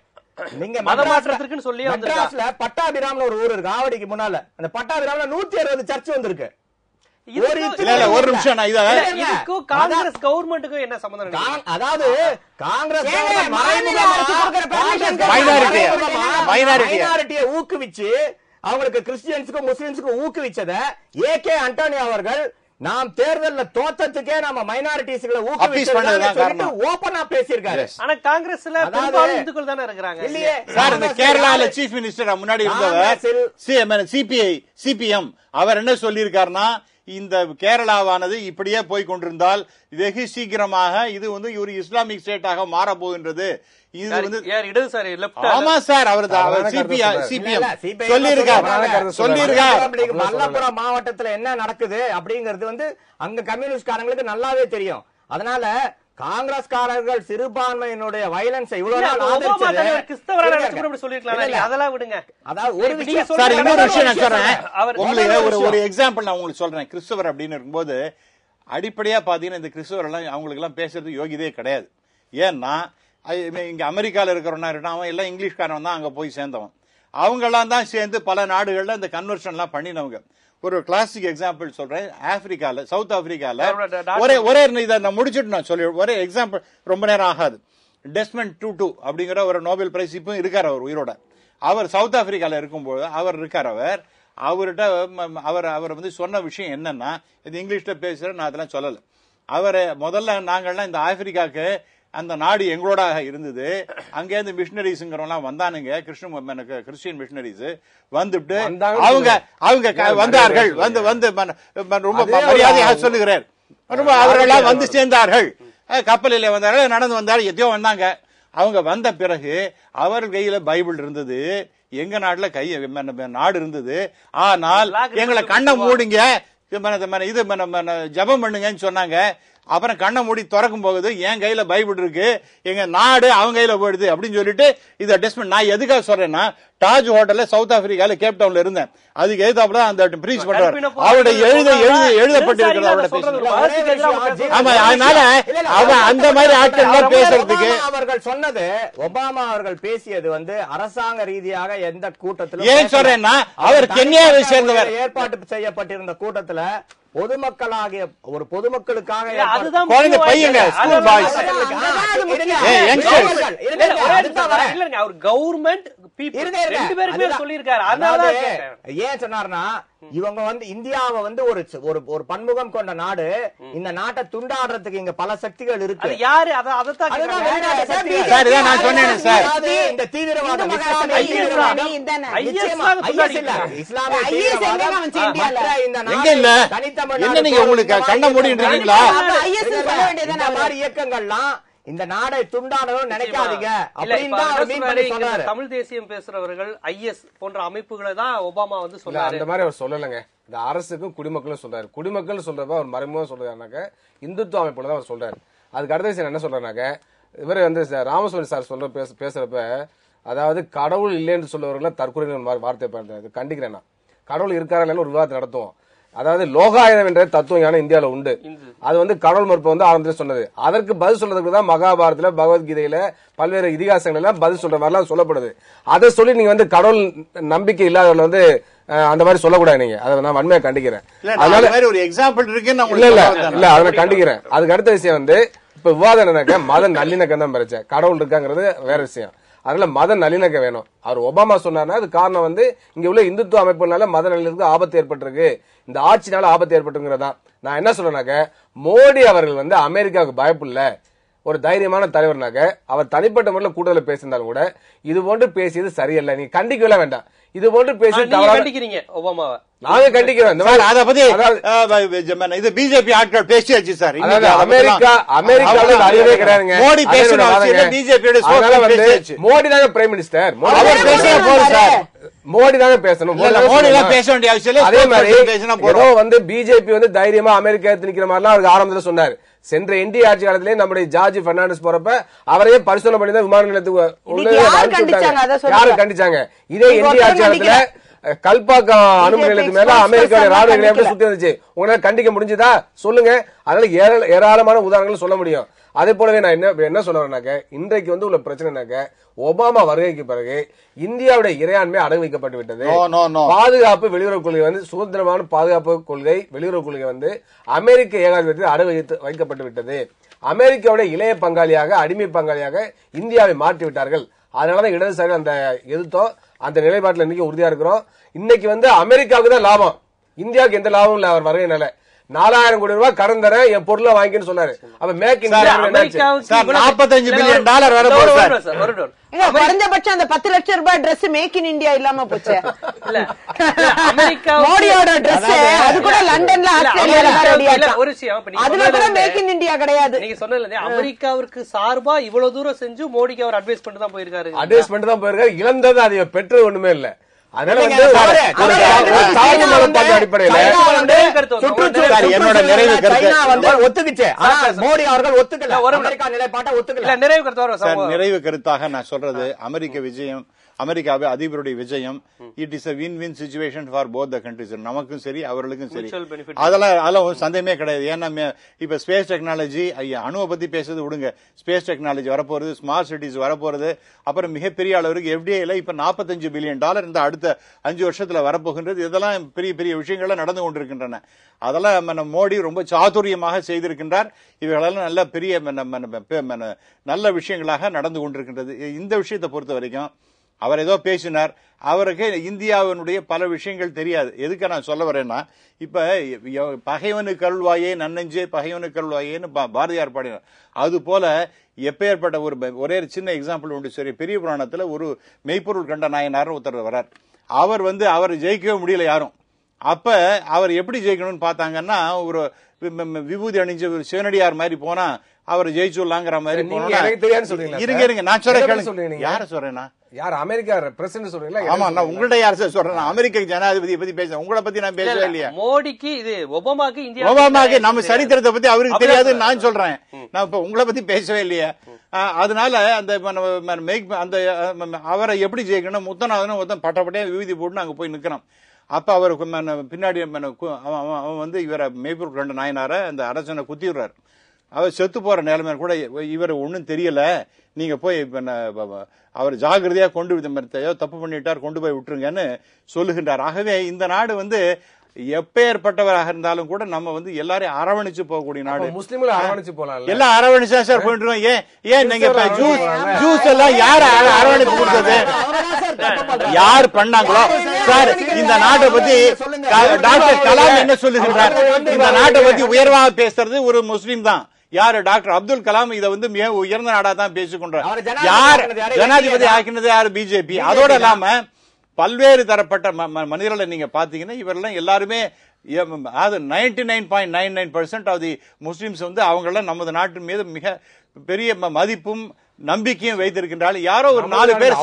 நீங்க மதமாற்றத்திற்கு சொல்லி மெட்ராஸ்ல பட்டாபிராம்னு ஒரு ஊர் இருக்கு, ஆவடிக்கு முன்னால. அந்த பட்டாபிராம்ல 160 சர்ச் வந்திருக்கு. ஒரு நிமிஷம், காங்கிரஸ் கவர்மெண்ட்டுக்கும் என்ன சம்பந்தம்? அதாவது காங்கிரஸ் மைனாரிட்டியை ஊக்குவிச்சு அவங்களுக்கு கிறிஸ்டியன்ஸுக்கும் முஸ்லிம்ஸுக்கும் ஊக்குவிச்சத ஏகே ஆண்டனி அவர்கள் நாம் தேர்தல்ல தோத்தத்துக்கே நம்ம மைனாரிட்டிஸ்களை ஊக்குவிச்சு ஓபனா பேசியிருக்காரு. ஆனா காங்கிரஸ்ல பெரும்பாலும் இந்துக்கள் தானே இருக்கிறாங்க இல்லையே சார். இந்த கேரளால சீஃப் மினிஸ்டர் முன்னாடி இருந்தவர் சிபிஎம் அவர் என்ன சொல்லியிருக்காருன்னா, இந்த கேரளாவானது இப்படியே போய் கொண்டிருந்தால் வெகு சீக்கிரமாக இது வந்து ஒரு இஸ்லாமிக் ஸ்டேட்டாக மாற போகின்றது. இது வந்து ஆமா சார், அவர் சிபிஎம் சொல்லியிருக்கார். மல்லபுரம் மாவட்டத்துல என்ன நடக்குது அப்படிங்கிறது வந்து அங்க கம்யூனிஸ்ட்காரங்களுக்கு நல்லாவே தெரியும். அதனால காங்கிரஸ்காரர்கள் சிறுபான்மையினுடைய வயலன்ஸ் இவ்வளவு நாள் அதெல்லாம் விடுங்க. அதாவது ஒரு விஷயம் சார், இன்னொரு விஷயம் நான் சொல்றேன் உங்களுக்கு, ஒரு எக்ஸாம்பிள் நான் உங்களுக்கு சொல்றேன். கிறிஸ்தவர் அப்படின்னு இருக்கும்போது அடிப்படையா பாத்தீங்கன்னா இந்த கிறிஸ்தவர் எல்லாம் அவங்களுக்கு எல்லாம் பேசுறது யோகியதே கிடையாது. ஏன்னா இங்க அமெரிக்கால இருக்கிறவனா இருக்கட்டும், அவன் எல்லாம் இங்கிலீஷ்காரன் தான் அங்க போய் சேர்ந்தவன். அவங்க எல்லாம் தான் சேர்ந்து பல நாடுகள்ல இந்த கன்வர்ஷன் எல்லாம் பண்ணினவங்க. ஒரு கிளாசிக் எக்ஸாம்பிள் சொல்றேன். ஆப்பிரிக்கால, சவுத் ஆப்பிரிக்கால ஒரே இதை நான் முடிச்சுட்டு நான் சொல்லி ஒரே எக்ஸாம்பிள், ரொம்ப நேரம் ஆகாது. டெஸ்மண்ட் டூட்டு அப்படிங்கிற ஒரு நோபல் பிரைஸ் இப்போ இருக்கார் அவர் உயிரோட. அவர் சவுத் ஆப்பிரிக்கால இருக்கும்போது அவர் இருக்கார். அவர்கிட்ட அவர் வந்து சொன்ன விஷயம் என்னன்னா, இது இங்கிலீஷ்ல பேசுற நான் அதெல்லாம் சொல்லல. அவரை முதல்ல நாங்கள்லாம் இந்த ஆப்பிரிக்காக்கு அந்த நாடு எங்களோட இருந்தது. அங்கேருந்து மிஷினரிஸ்ங்கிறவங்களாம் வந்தானுங்க, கிறிஸ்டியன் மிஷினரிஸ் வந்துட்டு அவங்க வந்தார்கள். வந்து ரொம்ப மரியாதையாக சொல்லுகிறார். அவர்களெல்லாம் வந்து சேர்ந்தார்கள், கப்பலில் வந்தார்கள், நடந்து வந்தார்கள், எதையோ வந்தாங்க. அவங்க வந்த பிறகு அவர் கையில பைபிள் இருந்தது, எங்க நாட்டுல நாடு இருந்தது. ஆனால் எங்களை கண்ணை மூடுங்க, இது ஜபம் பண்ணுங்கன்னு சொன்னாங்க. அப்புறம் கண்ணை மூடி திறக்கும் போகுது, என் கையில பைபிள் இருக்கு, எங்க நாடு அவங்க கையில போயிடுது அப்படின்னு சொல்லிட்டு இதை டெஸ்ட்மெண்ட். நான் எதுக்காக சொல்றேன்னா, தாஜ் ஹோட்டல்ல சவுத் ஆப்பிரிக்கால கேப் டவுன்ல இருந்தேன். அதுக்கு எதிர்த்தாப்புல அந்த பிரீச் பண்றாரு. அவருடைய எழுதப்பட்டிருக்கிறது. ஆமா, அதனால அவன் அந்த மாதிரி ஆட்கள் பேசுறதுக்கு அவர்கள் சொன்னது, ஒபாமா அவர்கள் பேசியது வந்து அரசாங்க ரீதியாக எந்த கூட்டத்தில் ஏன் சொல்றேன்னா, அவர் கென்யாவை சேர்ந்தவர். ஏற்பாடு செய்யப்பட்டிருந்த கூட்டத்துல பொதுமக்களாகிய ஒரு பொதுமக்களுக்காக குழந்தை பையங்க, ஸ்கூல் பாய்ஸ், கவர்மெண்ட் ஏன் சொன்னார்னா, இவங்க வந்து இந்தியாவை வந்து ஒரு பன்முகம் கொண்ட நாடு, இந்த நாட்டை துண்டாடுறதுக்கு இங்க பல சக்திகள் இருக்கு. யாரு நான் சொன்னேன் சார், இந்த தீவிரவாதம் உங்களுக்கு கண்ண மூடிங்களா? இந்த மாதிரி இயக்கங்கள்லாம் இந்த நாடை துண்டாடணும் நினைக்காதீங்க. தமிழ் தேசியம் பேசுறவர்கள் ஐஎஸ் போன்ற அமைப்புகளை தான் ஒபாமா வந்து சொல்றாரு. அந்த மாதிரி அவர் சொல்லலங்க. இந்த அரசுக்கும் குடிமக்களும் சொல்றாரு. குடிமக்கள் சொல்றப்ப அவர் மறைமுகமா சொல்றாருனாக்க இந்துத்துவ அமைப்புல தான் அவர் சொல்றாரு. அதுக்கு அடுத்த விஷயம் என்ன சொல்றாருனாக்க, இவர் வந்து ராமசுவாமி சார் பேசுறப்ப, அதாவது கடவுள் இல்லைன்னு சொல்றவர்கள் தற்கொலை வார்த்தை கண்டிக்கிறேன். நான் கடவுள் இருக்காரா இல்லைன்னு ஒரு விவாதத்தை நடத்துவோம். அதாவது லோகாயுதம் என்ற தத்துவம் ஞானம் இந்தியாவில உண்டு. அது வந்து கடவுள் மறுப்பு வந்து ஆரம்பத்தில் சொன்னது. அதற்கு பதில் சொல்றதுக்கு தான் மகாபாரதத்துல, பகவத்கீதையில, பல்வேறு இதிகாசங்கள் எல்லாம் பதில் சொல்ற மாதிரிலாம் சொல்லப்படுது. அதை சொல்லி நீங்க வந்து கடவுள் நம்பிக்கை இல்லாதவர்கள் வந்து அந்த மாதிரி சொல்லக்கூடாது. நீங்க அதை நான் வன்மையா கண்டிக்கிறேன். அதனால ஒரு எக்ஸாம்பிள் இருக்கு, இல்ல அதை கண்டிக்கிறேன். அதுக்கு அடுத்த விஷயம் வந்து, இப்ப விவாதம் என்னன்னாக்க மத நல்லிணக்கம் தான் பிரச்சனை. கடவுள் இருக்காங்கிறது வேற விஷயம். அதனால மத நல்லிணக்கம் வேணும். அவர் ஒபாமா சொன்னார்னா அது காரணம் வந்து இங்க உள்ள இந்துத்துவ அமைப்புனால மத நல்லிணக்கத்துக்கு ஆபத்து ஏற்பட்டிருக்கு, இந்த ஆட்சினால ஆபத்து ஏற்பட்டுங்கிறதா. நான் என்ன சொல்றேன்னாக்க, மோடி அவர்கள் வந்து அமெரிக்காவுக்கு பயப்படல, ஒரு தைரியமான தலைவர்னாக்க அவர் தனிப்பட்ட முறையில் கூட்டத்தில் பேசியிருந்தாலும் கூட இது போன்று பேசியது சரியில்லை. நீங்க கண்டிக்கவே வேண்டாம். இது போன்று பேசி கண்டிக்கிறீங்க ஒபாமாவை, நாங்க கண்டிக்கிறோம். அதை பத்தி இது பிஜேபி ஆட்கள் பேசியாச்சு சார். அமெரிக்காவில் அறிவே கிடையாதுங்க. மோடி பேசுறாங்க, பிஜேபி மோடி தாங்க பிரைம் மினிஸ்டர். மோடி தாங்க பேசணும். மோடி தான் பேச வேண்டிய அவசியம் இல்லை. அதே மாதிரி வந்து பிஜேபி வந்து தைரியமா அமெரிக்கா நிக்கிற மாதிரிலாம் அவருக்கு ஆரம்பத்தில் சொன்னார். சென்ற என்டிஏ ஆட்சி காலத்திலே நம்முடைய ஜார்ஜ் பெர்னாண்டஸ் போறப்ப அவரையே பரிசோதனை பண்ணி தான் விமான நிலையத்துக்கு யாரு கண்டிச்சாங்க. இதே என்டிஏ ஆட்சி காலத்துல கல்பாக்கம் அணுமின் நிலையத்துக்கு மேல அமெரிக்காவுடைய ராணுவ நிலையம் சுத்தி இருந்துச்சு. உங்களால கண்டிக்க முடிஞ்சுதா சொல்லுங்க. அதனால ஏராளமான உதாரணங்கள் சொல்ல முடியும். அதே போலவே நான் என்ன சொல்றேன்னாக்க, இன்றைக்கு வந்து உள்ள பிரச்சனைனாக்க, ஒபாமா வருகைக்கு பிறகு இந்தியாவுடைய இறையாண்மை அடகு வைக்கப்பட்டு விட்டது. பாதுகாப்பு வெளியுறவு கொள்கை வந்து சுதந்திரமான பாதுகாப்பு கொள்கை, வெளியுறவு கொள்கை வந்து அமெரிக்க ஏகாதிபத்தியத்தில் அடகு வைக்கப்பட்டு விட்டது. அமெரிக்காவுடைய இளைய பங்காளியாக, அடிமை பங்காளியாக இந்தியாவை மாற்றி விட்டார்கள். அதனாலதான் இடதுசாரி அந்த எதிர்த்தோம். அந்த நிலைப்பாட்டில் இன்னைக்கு உறுதியா இருக்கிறோம். இன்னைக்கு வந்து அமெரிக்காவுக்கு தான் லாபம், இந்தியாவுக்கு எந்த லாபமும் இல்ல. அவர் வருகையினால 4000 கோடி ரூபாய் கடன் தரேன், என் பொருளை வாங்கின்னு சொன்னாரு. அப்ப மேக் இன் இந்தியா $45 பில்லியன் வர போகுது. குறைஞ்சபட்சம் அந்த 10 லட்சம் ரூபாய் Dress மேக் இன் இந்தியா இல்லாம போச்சு. இல்ல அமெரிக்கா மோடியோட Dress அது கூட லண்டன்ல ஆஸ்திரேலியால ஒரு விஷயம் அதுல கூட மேக் இன் இந்தியா கிடையாது. நீங்க சொன்னது அமெரிக்காவிற்கு சார்பா இவ்வளவு தூரம் செஞ்சு மோடிக்கு அவர் அட்வைஸ் பண்ணிட்டு தான் போயிருக்காரு. அட்வைஸ் பண்ணிட்டு தான் போயிருக்காரு. இழந்தது அது பெற்றது ஒண்ணுமே இல்ல. அதனால வந்து என்னோட நிறைவு ஒத்துக்குச்சு, மோடி அவர்கள் ஒத்துக்கல, அமெரிக்கா நிலைப்பாட்டை ஒத்துக்கல. நிறைவு கருத்தாக நான் சொல்றது, அமெரிக்க விஜயம், அமெரிக்காவை அதிபருடைய விஜயம், it is a win-win situation for both the countries. நமக்கும் சரி அவர்களுக்கும் சரி, அதெல்லாம் சந்தேகமே கிடையாது. ஏன்னா இப்ப ஸ்பேஸ் டெக்னாலஜி, அணுவை பத்தி பேசுறது விடுங்க, ஸ்பேஸ் டெக்னாலஜி வரப்போறது, ஸ்மார்ட் சிட்டிஸ் வரப்போறது, அப்புறம் மிகப்பெரிய அளவுக்கு FDIல இப்ப $45 பில்லியன் இந்த அடுத்த 5 வருஷத்துல வரப்போகின்றது. இதெல்லாம் பெரிய பெரிய விஷயங்கள்லாம் நடந்து கொண்டிருக்கின்றன. அதெல்லாம் மோடி ரொம்ப சாதுரியமாக செய்திருக்கின்றார். இவைகளெல்லாம் நல்ல பெரிய நல்ல விஷயங்களாக நடந்து கொண்டிருக்கின்றது. இந்த விஷயத்தை பொறுத்த வரைக்கும் அவர் ஏதோ பேசினார், அவருக்கு இந்தியாவினுடைய பல விஷயங்கள் தெரியாது. எதுக்கு நான் சொல்ல வரேன்னா, இப்ப பகைவனுக்கு அருள்வாயே நன்னெஞ்சே பகைவனுக்கு அருள்வாயேன்னு பாரதியார் பாடினார். அது போல எப்பேற்பட்ட ஒரே சின்ன எக்ஸாம்பிள் உண்டு. சரி, பெரிய புராணத்துல ஒரு மெய்ப்பொருள் கண்ட நாயனார் ஒருத்தர் வர்றார். அவர் ஜெயிக்கவே முடியல யாரும். அப்ப அவர் எப்படி ஜெயிக்கணும்னு பார்த்தாங்கன்னா, ஒரு விபூதி அணிஞ்ச ஒரு சிவனடியார் மாதிரி போனா அவர் ஜெயிச்சுடலாங்கிற மாதிரி இருங்க நான் சொல்றேன். யார சொல்றேன்னா, யார் அமெரிக்கா பிரசிடென்ட் சொல்றீங்களா? ஆமா, நான் உங்கள்ட்ட யார் சொல்றேன், அமெரிக்க ஜனாதிபதியை பத்தி பேசுறேன். உங்களை பத்தி நான் பேசவே இல்லையா? மோடிக்கு இது ஒபாமாக்கு நம்ம சரித்திரத்தை பத்தி அவருக்கு தெரியாதுன்னு நான் சொல்றேன். நான் இப்ப உங்களை பத்தி பேசவே இல்லையா? அதனால அந்த அவரை எப்படி ஜெயிக்கணும், முத்தநாதனும் பட்டப்பட்டே விபூதி போட்டு அங்க போய் நிக்கணும். அப்ப அவருக்கு பின்னாடி அவன் வந்து இவரை மெய்ப்பொருள் கண்ட நாயனார அந்த அரசனை குத்திடுறாரு. அவர் செத்து போற நிலைமை கூட இவர் ஒன்னும் தெரியல, நீங்க போய் அவர் ஜாகிரதையா தப்பு பண்ணிட்டார், கொண்டு போய் விட்டுருங்கன்னு சொல்லுகின்றார். ஆகவே இந்த நாடு வந்து எப்பேற்பட்டவராக இருந்தாலும் கூட நம்ம வந்து எல்லாரையும் அரவணைச்சு போகக்கூடிய நாடு. முஸ்லிம்களை அரவணைச்சு போலாம், எல்லாம் அரவணைச்சா சார் போயிட்டு இருக்கோம். ஏன் நீங்க ஜூஸ் எல்லாம் யார் அரவணைப்பு கொடுத்தது, யார் பண்ணாங்களோ சார்? இந்த நாட்டை பத்தி டாக்டர் கலாம் என்ன சொல்லுகின்றார், இந்த நாட்டை பத்தி உயர்வாக பேசுறது ஒரு முஸ்லீம் தான். யாரு? டாக்டர் அப்துல் கலாம். இதை வந்து மிக உயர்ந்த நாடா தான் பேசிக்கொண்டார். யார் ஜனாதிபதி ஆக்கினது? யாரு? பிஜேபி. அதோட இல்லாம பல்வேறு தரப்பட்ட மனிதர்களை நீங்க பாத்தீங்கன்னா, இவரெல்லாம் எல்லாருமே 99.99% ஆஃப் தி முஸ்லிம்ஸ் வந்து அவங்க நமது நாட்டின் மீது மிக பெரிய மதிப்பும் நம்பிக்கையும் வைத்திருக்கின்றார்கள். யாரோ ஒரு 4 பேர்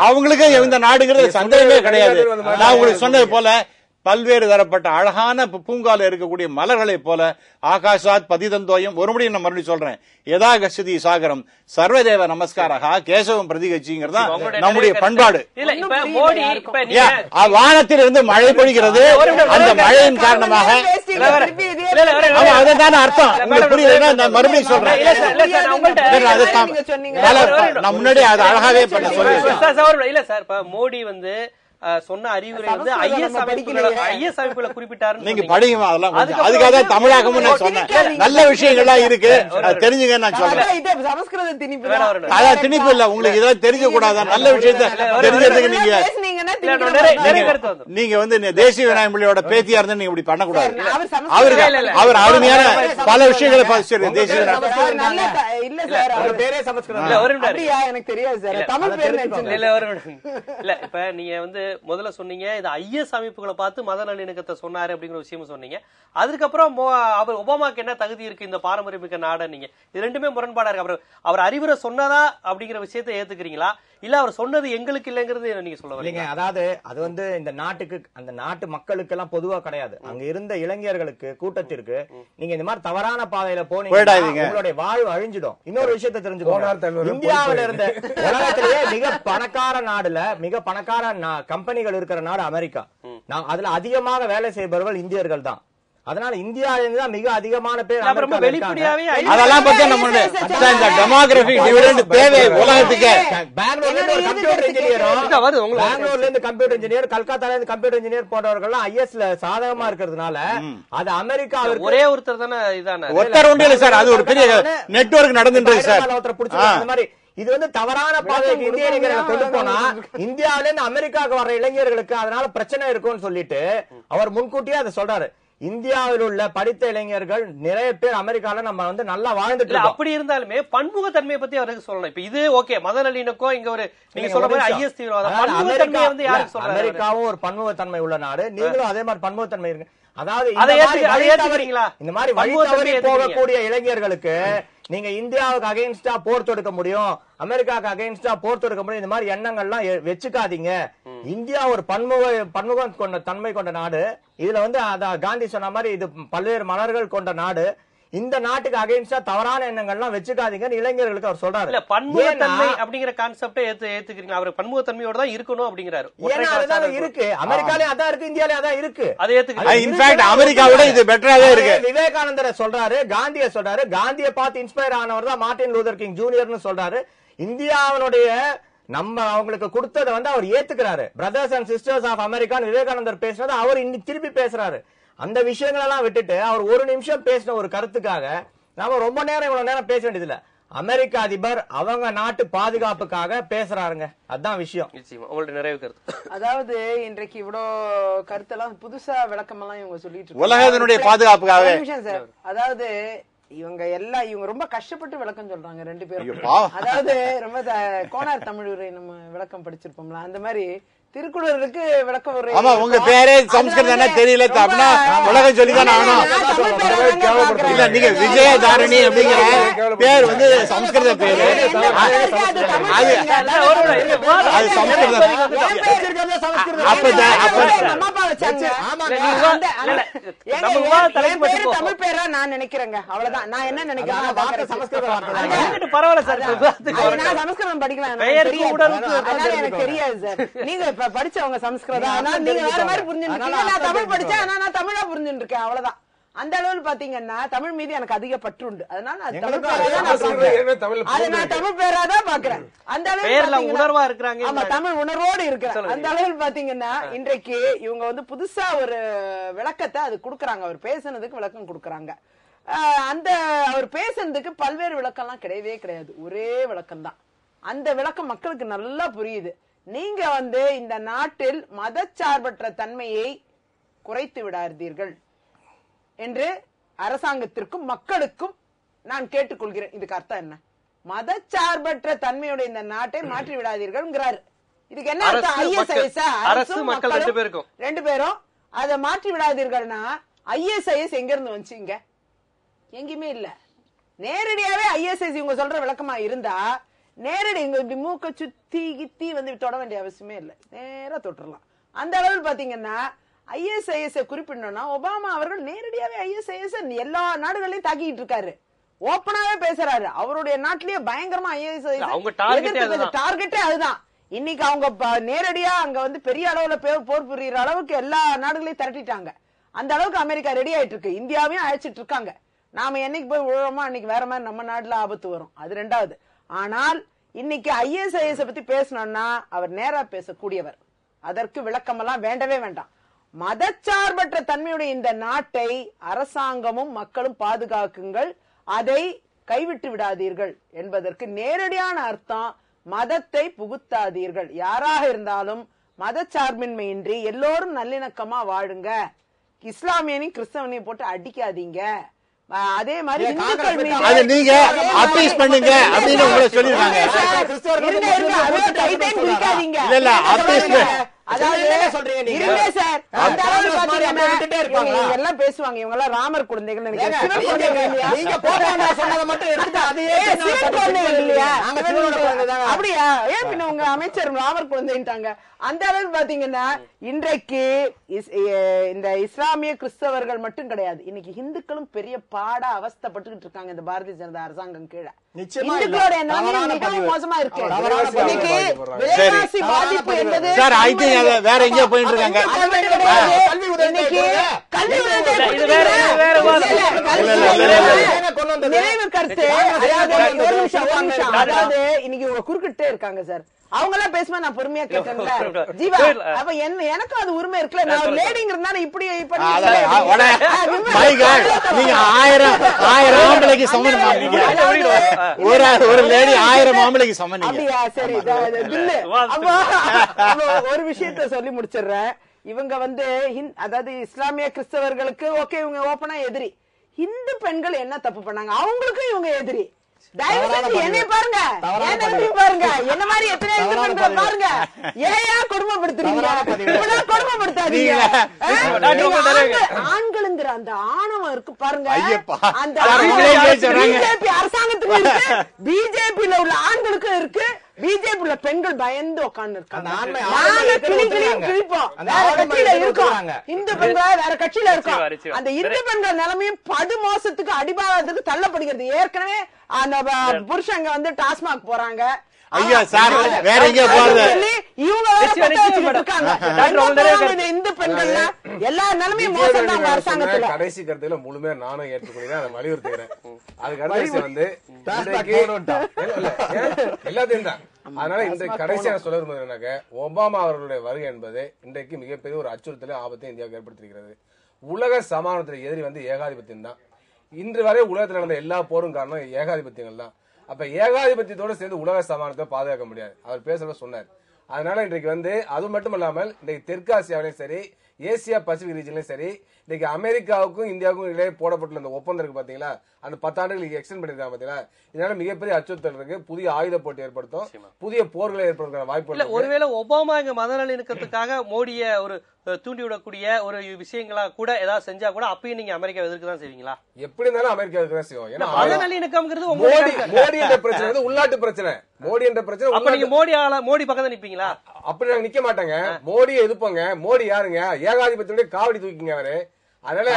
அவங்களுக்கு இந்த நாடுங்கிறது சந்தேகமே கிடையாது. நான் உங்களுக்கு சொன்னது போல பல்வேறு தரப்பட்ட அழகான பூங்கால இருக்கக்கூடிய மலர்களை போல ஆகாஷாத் பதிதந்தோயம், ஒரு முறை நான் மறுபடியும் சொல்றேன், யதா கச்சதி சாகரம் சர்வதேவ நமஸ்காரா கேசவம் பிரதிகட்சிங்கிறது நம்முடைய பண்பாடு. வானத்தில் இருந்து மழை பொழிகிறது, அந்த மழையின் காரணமாக அதுதான் அர்த்தம். உங்களுக்கு புரியுதுன்னா நான் மறுபடியும் சொல்றேன். நான் முன்னாடி அது அழகாவே பண்ண சொல்றேன். இல்ல சார், மோடி வந்து சொன்ன அறிவுரை வந்து ஐஎஸ் அமைப்புல குறிப்பிட்டாரு. நீங்க படிங்க, அதெல்லாம் அதுக்காக தான் தமிழாகமும் நான் சொன்னேன். நல்ல விஷயங்கள்லாம் இருக்கு, தெரிஞ்சுங்க நான் சொல்றேன். அதான் திணிப்பு இல்ல, உங்களுக்கு இதெல்லாம் தெரிஞ்ச கூடாதான். நல்ல விஷயத்த தெரிஞ்சதுக்கு நீங்க வந்து தேசிய விநாயகம் பிள்ளையோட பேத்தியா இருந்தா நீங்க இப்படி பண்ணக்கூடாது. அவர் அருமையான பல விஷயங்களை தேசிய எனக்கு தெரியாது சார், தமிழ் பேர் இல்ல. இப்ப நீங்க வந்து முதல்ல சொன்னீங்க இது ஐஎஸ் அமைப்புகளை பார்த்து மத நல்லிணக்கத்தை சொன்னாரு அப்படிங்கிற விஷயம் சொன்னீங்க. அதுக்கப்புறம் அவர் ஒபாமாக்கு என்ன தகுதி இருக்கு இந்த பாரம்பரியமிக்க நாட, நீங்க இது ரெண்டுமே முரண்பாடா இருக்கு. அவர் அறிவுரை சொன்னதா அப்படிங்கிற விஷயத்தை ஏத்துக்கிறீங்களா, இல்ல அவர் சொன்னது எங்களுக்கு இல்லங்கிறது நீங்க சொல்ல வரீங்க? அதாவது அது வந்து இந்த நாட்டுக்கு, அந்த நாட்டு மக்களுக்கு எல்லாம் பொதுவா கிடையாது. அங்க இருந்த இளைஞர்களுக்கு கூட்டத்திற்கு நீங்க இந்த மாதிரி தவறான பாதையில போனீங்க, உங்களுடைய வாழ்வு அழிஞ்சிடும். இன்னொரு விஷயத்தை தெரிஞ்சுக்கோங்க, இந்தியாவில இருந்த உலகத்திலேயே மிக பணக்கார நாடுல மிக பணக்கார கம்பெனிகள் இருக்கிற நாடு அமெரிக்கா. அதுல அதிகமாக வேலை செய்பவர்கள் இந்தியர்கள் தான். அதனால இந்தியாவிலிருந்து தான் மிக அதிகமான பேர் அதெல்லாம் பத்தி நம்ம இந்த டெமோகிராபிக் டிவிடெண்ட் தேவை உலகத்துக்கு. பெங்களூர்ல இருந்து கம்ப்யூட்டர் இன்ஜினியர், கல்கத்தால இருந்து கம்ப்யூட்டர் இன்ஜினியர் போன்றவர்கள் ஐஎஸ்ல சாதகமா இருக்கிறதுனால அது அமெரிக்கா ஒரே ஒருத்தர் தானே, இதான ஒருத்தர் உண்டு சார், அது ஒரு பெரிய நெட்வொர்க் நடந்துட்டு சார். அந்த மாதிரி இது வந்து தவறான பாதைக்கு இந்திய இளைஞர்களை கொண்டு போனா இந்தியாவில இருந்து அமெரிக்காவுக்கு வர்ற இளைஞர்களுக்கு அதனால பிரச்சனை இருக்கும்னு சொல்லிட்டு அவர் முன்கூட்டியே அதை சொல்றாரு. இந்தியாவில் உள்ள படித்த இளைஞர்கள் நிறைய பேர் அமெரிக்கால நம்ம வந்து நல்லா வாழ்ந்துட்டு இருக்கோம். அப்படி இருந்தாலுமே பன்முகத்தன்மையை பத்தி அவருக்கு சொல்லணும். இப்ப இது ஓகே, மத நல்லிணக்கம் இங்க ஒரு நீங்க சொல்ற மாதிரி ஐஎஸ் தீவிரவாதம், பன்முகத்தன்மையை வந்து யாருக்கு சொல்றாரு? அமெரிக்காவும் ஒரு பன்முகத்தன்மை உள்ள நாடு, நீங்களும் அதே மாதிரி பன்முகத்தன்மை இருக்கு. அதாவது இந்த மாதிரி வழி தவறி போகக்கூடிய இளைஞர்களுக்கு நீங்க இந்தியாவுக்கு அகைன்ஸ்டா போர் தொடுக்க முடியும், அமெரிக்காவுக்கு அகைன்ஸ்டா போர் தொடுக்க முடியும், இந்த மாதிரி எண்ணங்கள்லாம் வச்சுக்காதீங்க. இந்தியா ஒரு பன்முகம் கொண்ட தன்மை கொண்ட நாடு. இதுல வந்து காந்தி சொன்ன மாதிரி இது பல்வேறு மலர்கள் கொண்ட நாடு. இந்த நாட்டுக்கு அகைன்ஸ்டா தவறான எண்ணங்கள்லாம் வச்சுக்காதீங்கன்னு இளைஞர்களுக்கு அவர் சொல்றாரு. இல்ல பன்முகத்தன்மை அப்படிங்கிற கான்செப்டை ஏத்துக்கிறீங்களா? அவர் பன்முகத்தன்மையோட தான் இருக்கணும் அப்படிங்கிறாரு. ஏன்னா அதுதான் இருக்கு, அமெரிக்காலயும் அதான் இருக்கு, இந்தியாலயும் அதான் இருக்கு. அதை ஏத்துக்கிறீங்க? இன்ஃபேக்ட் அமெரிக்காவோட இது பெட்டராவே இருக்கு. விவேகானந்தரை சொல்றாரு, காந்தியை சொல்றாரு, காந்தியை பார்த்து இன்ஸ்பயர் ஆனவர் தான் மார்ட்டின் லூதர் கிங் ஜூனியர்னு சொல்றாரு. இந்தியாவுடைய நம்ம அவங்களுக்கு கொடுத்ததை வந்து அவர் ஏத்துக்கிறாரு. பிரதர்ஸ் அண்ட் சிஸ்டர்ஸ் ஆஃப் அமெரிக்கான்னு விவேகானந்தர் பேசுனது அவர் இன்னைக்கு திருப்பி பேசுறாரு. அந்த விஷயங்கள் எல்லாம் விட்டுட்டு அவர் ஒரு நிமிஷம் பேசின ஒரு கருத்துக்காக நாம ரொம்ப நேரம் இவ்வளவு நேரம் பேச வேண்டியதில்ல. அமெரிக்க அதிபர் அவங்க நாட்டு பாதுகாப்புக்காக பேசுறாருங்க, அதான் விஷயம். உங்களுடைய நிறைவு கருத்து. அதாவது இன்றைக்கு இவ்வளோ கருத்தெல்லாம் புதுசா விளக்கமெல்லாம் இவங்க சொல்லிட்டு உலகத்தினுடைய பாதுகாப்புக்காக. சார், அதாவது இவங்க ரொம்ப கஷ்டப்பட்டு விளக்கம் சொல்றாங்க ரெண்டு பேரும். அதாவது ரொம்ப கோனார் தமிழ் உரை நம்ம விளக்கம் படிச்சிருப்போம்ல, அந்த மாதிரி திருக்குறளுக்கு விளக்கம் உரை. ஆமா, உங்க பேரே சம்ஸ்கிருதம் தெரியல அப்படின்னா உலகம் சொல்லிதான் ஆகணும். இல்ல, நீங்க விஜயதாரணி அப்படிங்கிற பேர் வந்து சம்ஸ்கிருத பேரு, அது சம்ஸ்கிருதம். தமிழ் பேரா நான் நினைக்கிறேங்க, அவ்வளவுதான். நான் என்ன நினைக்கிறேன், பரவாயில்ல சார், சமஸ்கிருதம் படிக்கலாம் எனக்கு தெரியாது சார். நீங்க படிச்சவங்க சமஸ்கிருதம், அதனால நீங்க வேற மாதிரி புரிஞ்சுட்டு, நான் தமிழ் படிச்சேன், ஆனா நான் தமிழா புரிஞ்சுட்டு இருக்கேன், அவ்வளவுதான். அந்த அளவுல பாத்தீங்கன்னா தமிழ் மீது எனக்கு அதிக பற்று உண்டு. அதனால தமிழ் பேராதான் பாக்குறேன். அந்த அளவுக்கு உணர்வா இருக்கிறாங்க. ஆமா, தமிழ் உணர்வோடு இருக்கிறேன். அந்த அளவில் பாத்தீங்கன்னா இன்றைக்கு இவங்க வந்து புதுசா ஒரு விளக்கத்தை அது கொடுக்கறாங்க. அவர் பேசுனதுக்கு விளக்கம் கொடுக்கறாங்க. அந்த அவர் பேசுனதுக்கு பல்வேறு விளக்கம்லாம் கிடையவே கிடையாது, ஒரே விளக்கம் தான். அந்த விளக்கம் மக்களுக்கு நல்லா புரியுது. நீங்க வந்து இந்த நாட்டில் மதச்சார்பற்ற தன்மையை குறைத்து விடாதீர்கள் என்று அரசாங்கத்திற்கும் மக்களுக்கும் நான் கேட்டுக்கொள்கிறேன். இதுக்கு அர்த்தம் என்ன? மதச்சார்பற்ற தன்மையுடைய இந்த நாட்டை மாற்றி விடாதீர்கள். இதுக்கு என்ன அர்த்தம்? ISIS அரசு மக்கள் ரெண்டு பேரும் அதை மாற்றி விடாதீர்கள்னா ISIS எங்க இருந்து வந்துச்சு? இங்க எங்கேயுமே இல்ல. நேரடியாவே ISIS இவங்க சொல்ற விளக்கமா இருந்தா நேரடி இங்க இப்படி மூக்க சுத்தி கித்தி வந்து தொட வேண்டிய அவசியமே இல்லை, நேரா தொட்டுறலாம். அந்த அளவில் பாத்தீங்கன்னா ISIS குறிப்பிடணும்னா ஒபாமா அவர்கள் நேரடியாவே ISIS எல்லா நாடுகளையும் தாக்கிட்டு இருக்காரு, ஓப்பனாவே பேசுறாரு. அவருடைய நாட்டிலேயே பயங்கரமா ISIS டார்கெட்டே அதுதான். இன்னைக்கு அவங்க நேரடியா அங்க வந்து பெரிய அளவுல போர் புரியுற அளவுக்கு எல்லா நாடுகளையும் திரட்டிட்டாங்க. அந்த அளவுக்கு அமெரிக்கா ரெடி ஆயிட்டு இருக்கு, இந்தியாவையும் அழைச்சிட்டு இருக்காங்க. நாம என்னைக்கு போய் விழுறோமோ அன்னைக்கு வேற மாதிரி நம்ம நாட்டுல ஆபத்து வரும், அது ரெண்டாவது. ஆனால் இன்னைக்கு ISIS பத்தி பேசணும்னா அவர் நேரா பேசக்கூடியவர், அதற்கு விளக்கமெல்லாம் வேண்டவே வேண்டாம். மதச்சார்பற்ற தன்மையுடைய இந்த நாட்டை அரசாங்கமும் மக்களும் பாதுகாக்குங்கள், அதை கைவிட்டு விடாதீர்கள் என்பதற்கு நேரடியான அர்த்தம் மதத்தை புகுத்தாதீர்கள். யாராக இருந்தாலும் மதச்சார்பின்மையின்றி எல்லோரும் நல்லிணக்கமா வாழுங்க, இஸ்லாமியனையும் கிறிஸ்தவனையும் போட்டு அடிக்காதீங்க, அதே மாதிரி இந்துக்கள் மீது நீங்க அப்பீஸ் பண்ணுங்க அப்படின்னு உங்களை சொல்லிருக்காங்க. எல்லாம் பேசுவாங்க, இவங்க எல்லாம் ராமர் குழந்தைகள் அப்படியா? ஏன் பின்ன உங்க அமைச்சர் ராமர் குழந்தைன்ட்டாங்க. அந்த அளவுக்கு பாத்தீங்கன்னா இன்றைக்கு இந்த இஸ்லாமிய கிறிஸ்தவர்கள் மட்டும் கிடையாது, இன்னைக்கு இந்துக்களும் பெரிய பாடா அவஸ்தைப்பட்டுக்கிட்டு இருக்காங்க இந்த பாரதிய ஜனதா அரசாங்கம் கீழே. இந்துக்களோட மிகவும் மோசமா இருக்கு. இன்னைக்கு விலைவாசி பாதிப்பு என்பது வேற எங்கேயோ போயிட்டு இருக்காங்க. நினைவு கருத்து, அதாவது இன்னைக்கு இவங்க குறுக்கிட்டே இருக்காங்க சார். அவங்க எல்லாம் பேசுமா நான் பொறுமையா கேட்டேன்ல ஜீவா. அப்ப எனக்கும் அது உரிமை இருக்குல்ல, நான் லேடிங்கிறதுனால இப்படி நீங்க 1000 ஆம்பளைக்கு சமமா, நீங்க ஒரு லேடி 1000 ஆம்பளைக்கு சமம். அப்படியா? சரி. ஒரு விஷயத்த சொல்லி முடிச்சிடுறேன். இவங்க அதாவது இஸ்லாமிய கிறிஸ்தவர்களுக்கு ஓகே, இவங்க ஓப்பனா எதிரி. இந்து பெண்கள் என்ன தப்பு பண்ணாங்க, அவங்களுக்கும் இவங்க எதிரி. தயவு செஞ்சு என்னை பாருங்க, பாருங்க, என்ன மாதிரி எத்தனை இந்து பெண்கள் பாருங்க. ஏயா கொடுமைப்படுத்துறீங்க? கொடுமைப்படுத்தாதீங்க. ஆண்களுங்கிற அந்த ஆணவம் இருக்கு பாருங்க, அந்த பிஜேபி அரசாங்கத்துக்கு இருக்கு, பிஜேபியில உள்ள ஆண்களுக்கும் இருக்கு, பிஜேபி உள்ள பெண்கள் பயந்து உட்கார்ந்து இருக்காங்க. இந்து பெண்கள் வேற கட்சியில இருக்கோம். அந்த இந்து பெண்கள் நிலைமையும் படுமோசத்துக்கு அடிபாகத்துக்கு தள்ளப்படுகிறது. ஏற்கனவே அந்த புருஷங்க டாஸ்மாக் போறாங்க. ஐயா சார், வேற எங்க போறது? இவங்க இந்து பெண்கள் எல்லா நிலைமையும் மோசம் தான் அரசாங்கத்துல. கடைசி கருத்துல முழுமையா நானும் ஏற்றுக்கொள்கிறேன், அதை வலியுறுத்துகிறேன். அதுக்கு அடுத்து எல்லாத்தையும் தான். அதனால இன்றைக்கு கடைசியா சொல்ல விரும்புறேன்னாக்க, ஒபாமா அவர்களுடைய வருகை என்பது இன்றைக்கு மிகப்பெரிய ஒரு அச்சுறுத்தலை ஆபத்தை இந்தியாவுக்கு ஏற்படுத்திருக்கிறது. உலக சமாதானத்துடைய எதிரி ஏகாதிபத்தியம் தான். இன்று வரை உலகத்தில் நடந்த எல்லா போரும் காரணம் ஏகாதிபத்தியங்கள் தான். அப்ப ஏகாதிபத்தியத்தோடு சேர்ந்து உலக சமாதானத்தை பாதுகாக்க முடியாது. அவர் பேசுறத சொன்னார். அதனால இன்றைக்கு அது மட்டும் இல்லாமல் இன்றைக்கு தெற்காசியாவிலையும் சரி, ஏசியா பசிபிக் ரீஜன்லயும் சரி, இன்னைக்கு அமெரிக்காவுக்கும் இந்தியாவுக்கும் இடையே போடப்பட்டுள்ள அந்த ஒப்பந்தம் இருக்கு பாத்தீங்களா, அந்த 10 ஆண்டுகளுக்கு எக்ஸ்டெண்ட் பண்ணிருக்காங்க பாத்தீங்களா. இதனால மிகப்பெரிய அச்சுறுத்தல் இருக்கு. புதிய ஆயுத போட்டி ஏற்படுத்தும், புதிய போர்களை ஏற்படுத்த வாய்ப்பு. ஒருவேளை ஒபாமா இங்க மத நல்லிணக்கத்துக்காக மோடிய ஒரு தூண்டிவிடக்கூடிய ஒரு விஷயங்களா கூட ஏதாவது செஞ்சா கூட அப்பயும் நீங்க அமெரிக்கா எதிர்க்க தான் செய்வீங்களா? எப்படி இருந்தாலும் அமெரிக்கா எதிர்க்க தான் செய்வோம். ஏன்னா மத நல்லிணக்கம்ங்கிறது மோடி என்ற பிரச்சனை உள்நாட்டு பிரச்சனை. மோடி என்ற பிரச்சனை. அப்ப நீங்க மோடி பக்கம் தான் நிப்பீங்களா? அப்படி நாங்க நிக்க மாட்டாங்க. மோடியை எதிர்ப்போங்க. மோடி யாருங்க? ஏகாதிபத்தியோட காவடி தூக்கிங்க அவரு. அதனால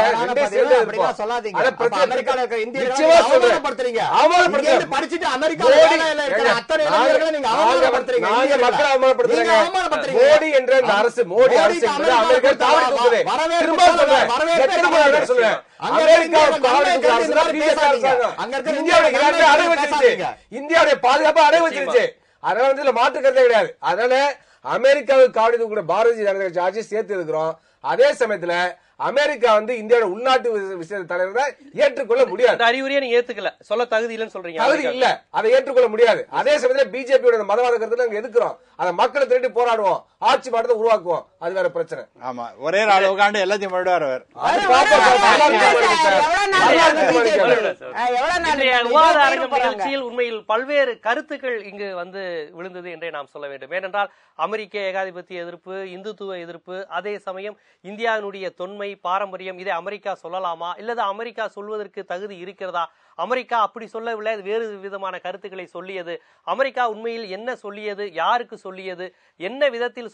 மோடி என்ற அரசு, மோடி அரசு அமெரிக்கா காவடி தூக்குது. இந்தியாவுடைய பாதுகாப்பு அடை வச்சிருச்சு. அதனால மாற்று கருத்தே கிடையாது. அதனால அமெரிக்காவுக்கு காவடி தூக்குற பாரதிய ஜனதா கட்சி ஆட்சி சேர்த்து இருக்கிறோம். அதே சமயத்துல அமெரிக்கா உள்நாட்டு உள்நாட்டு விஷய தலைவரை ஏற்றுக்கொள்ள முடியாது. அறிவுரையை நீங்க ஏத்துக்கல, சொல்ல தகுதி இல்லைன்னு சொல்றீங்க. தகுதி இல்ல, அதை ஏற்றுக்கொள்ள முடியாது. அதே சமயத்தில் பிஜேபியோட மதவாத கருத்துல நாங்க எதுக்குறோம். அதை மக்களை திரட்டி போராடுவோம், ஆட்சி மாற்றத்தை உருவாக்குவோம். அது வேற பிரச்சனை. ஆமா, ஒரே நாள் உட்காந்து எல்லாத்தையும் விவாத அரங்கம் நிகழ்ச்சியில் உண்மையில் பல்வேறு கருத்துக்கள் இங்கு விழுந்தது என்றே நாம் சொல்ல வேண்டும். ஏனென்றால் அமெரிக்க ஏகாதிபத்திய எதிர்ப்பு, இந்துத்துவ எதிர்ப்பு, அதே சமயம் இந்தியாவினுடைய தொன்மை பாரம்பரியம், இதை அமெரிக்கா சொல்லலாமா இல்லது அமெரிக்கா சொல்வதற்கு தகுதி இருக்கிறதா, அமெரிக்கா அப்படி சொல்லவில்லை, வேறு விதமான கருத்துக்களை சொல்லியது, அமெரிக்கா உண்மையில் என்ன சொல்லியது, யாருக்கு சொல்லியது, என்ன விதத்தில்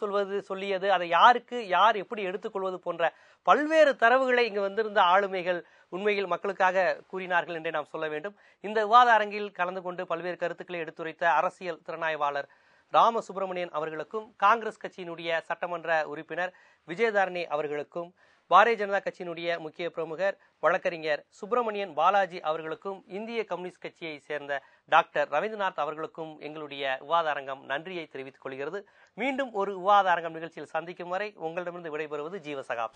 சொல்லியது, அதை யாருக்கு யார் எப்படி எடுத்துக்கொள்வது போன்ற பல்வேறு தரவுகளை இங்கு வந்திருந்த ஆளுமைகள் உண்மையில் மக்களுக்காக கூறினார்கள் என்றே நாம் சொல்ல வேண்டும். இந்த விவாத அரங்கில் கலந்து கொண்டு பல்வேறு கருத்துக்களை எடுத்துரைத்த அரசியல் திறனாய்வாளர் ராமசுப்ரமணியன் அவர்களுக்கும், காங்கிரஸ் கட்சியினுடைய சட்டமன்ற உறுப்பினர் விஜயதாரணி அவர்களுக்கும், பாரதிய ஜனதா கட்சியினுடைய முக்கிய பிரமுகர் வழக்கறிஞர் சுப்பிரமணியன் பாலாஜி அவர்களுக்கும், இந்திய கம்யூனிஸ்ட் கட்சியை சேர்ந்த டாக்டர் ரவீந்திரநாத் அவர்களுக்கும் எங்களுடைய விவாத அரங்கம் நன்றியை தெரிவித்துக் கொள்கிறது. மீண்டும் ஒரு விவாத அரங்கம் நிகழ்ச்சியில் சந்திக்கும் வரை உங்களிடமிருந்து விடைபெறுவது ஜீவசகாப்.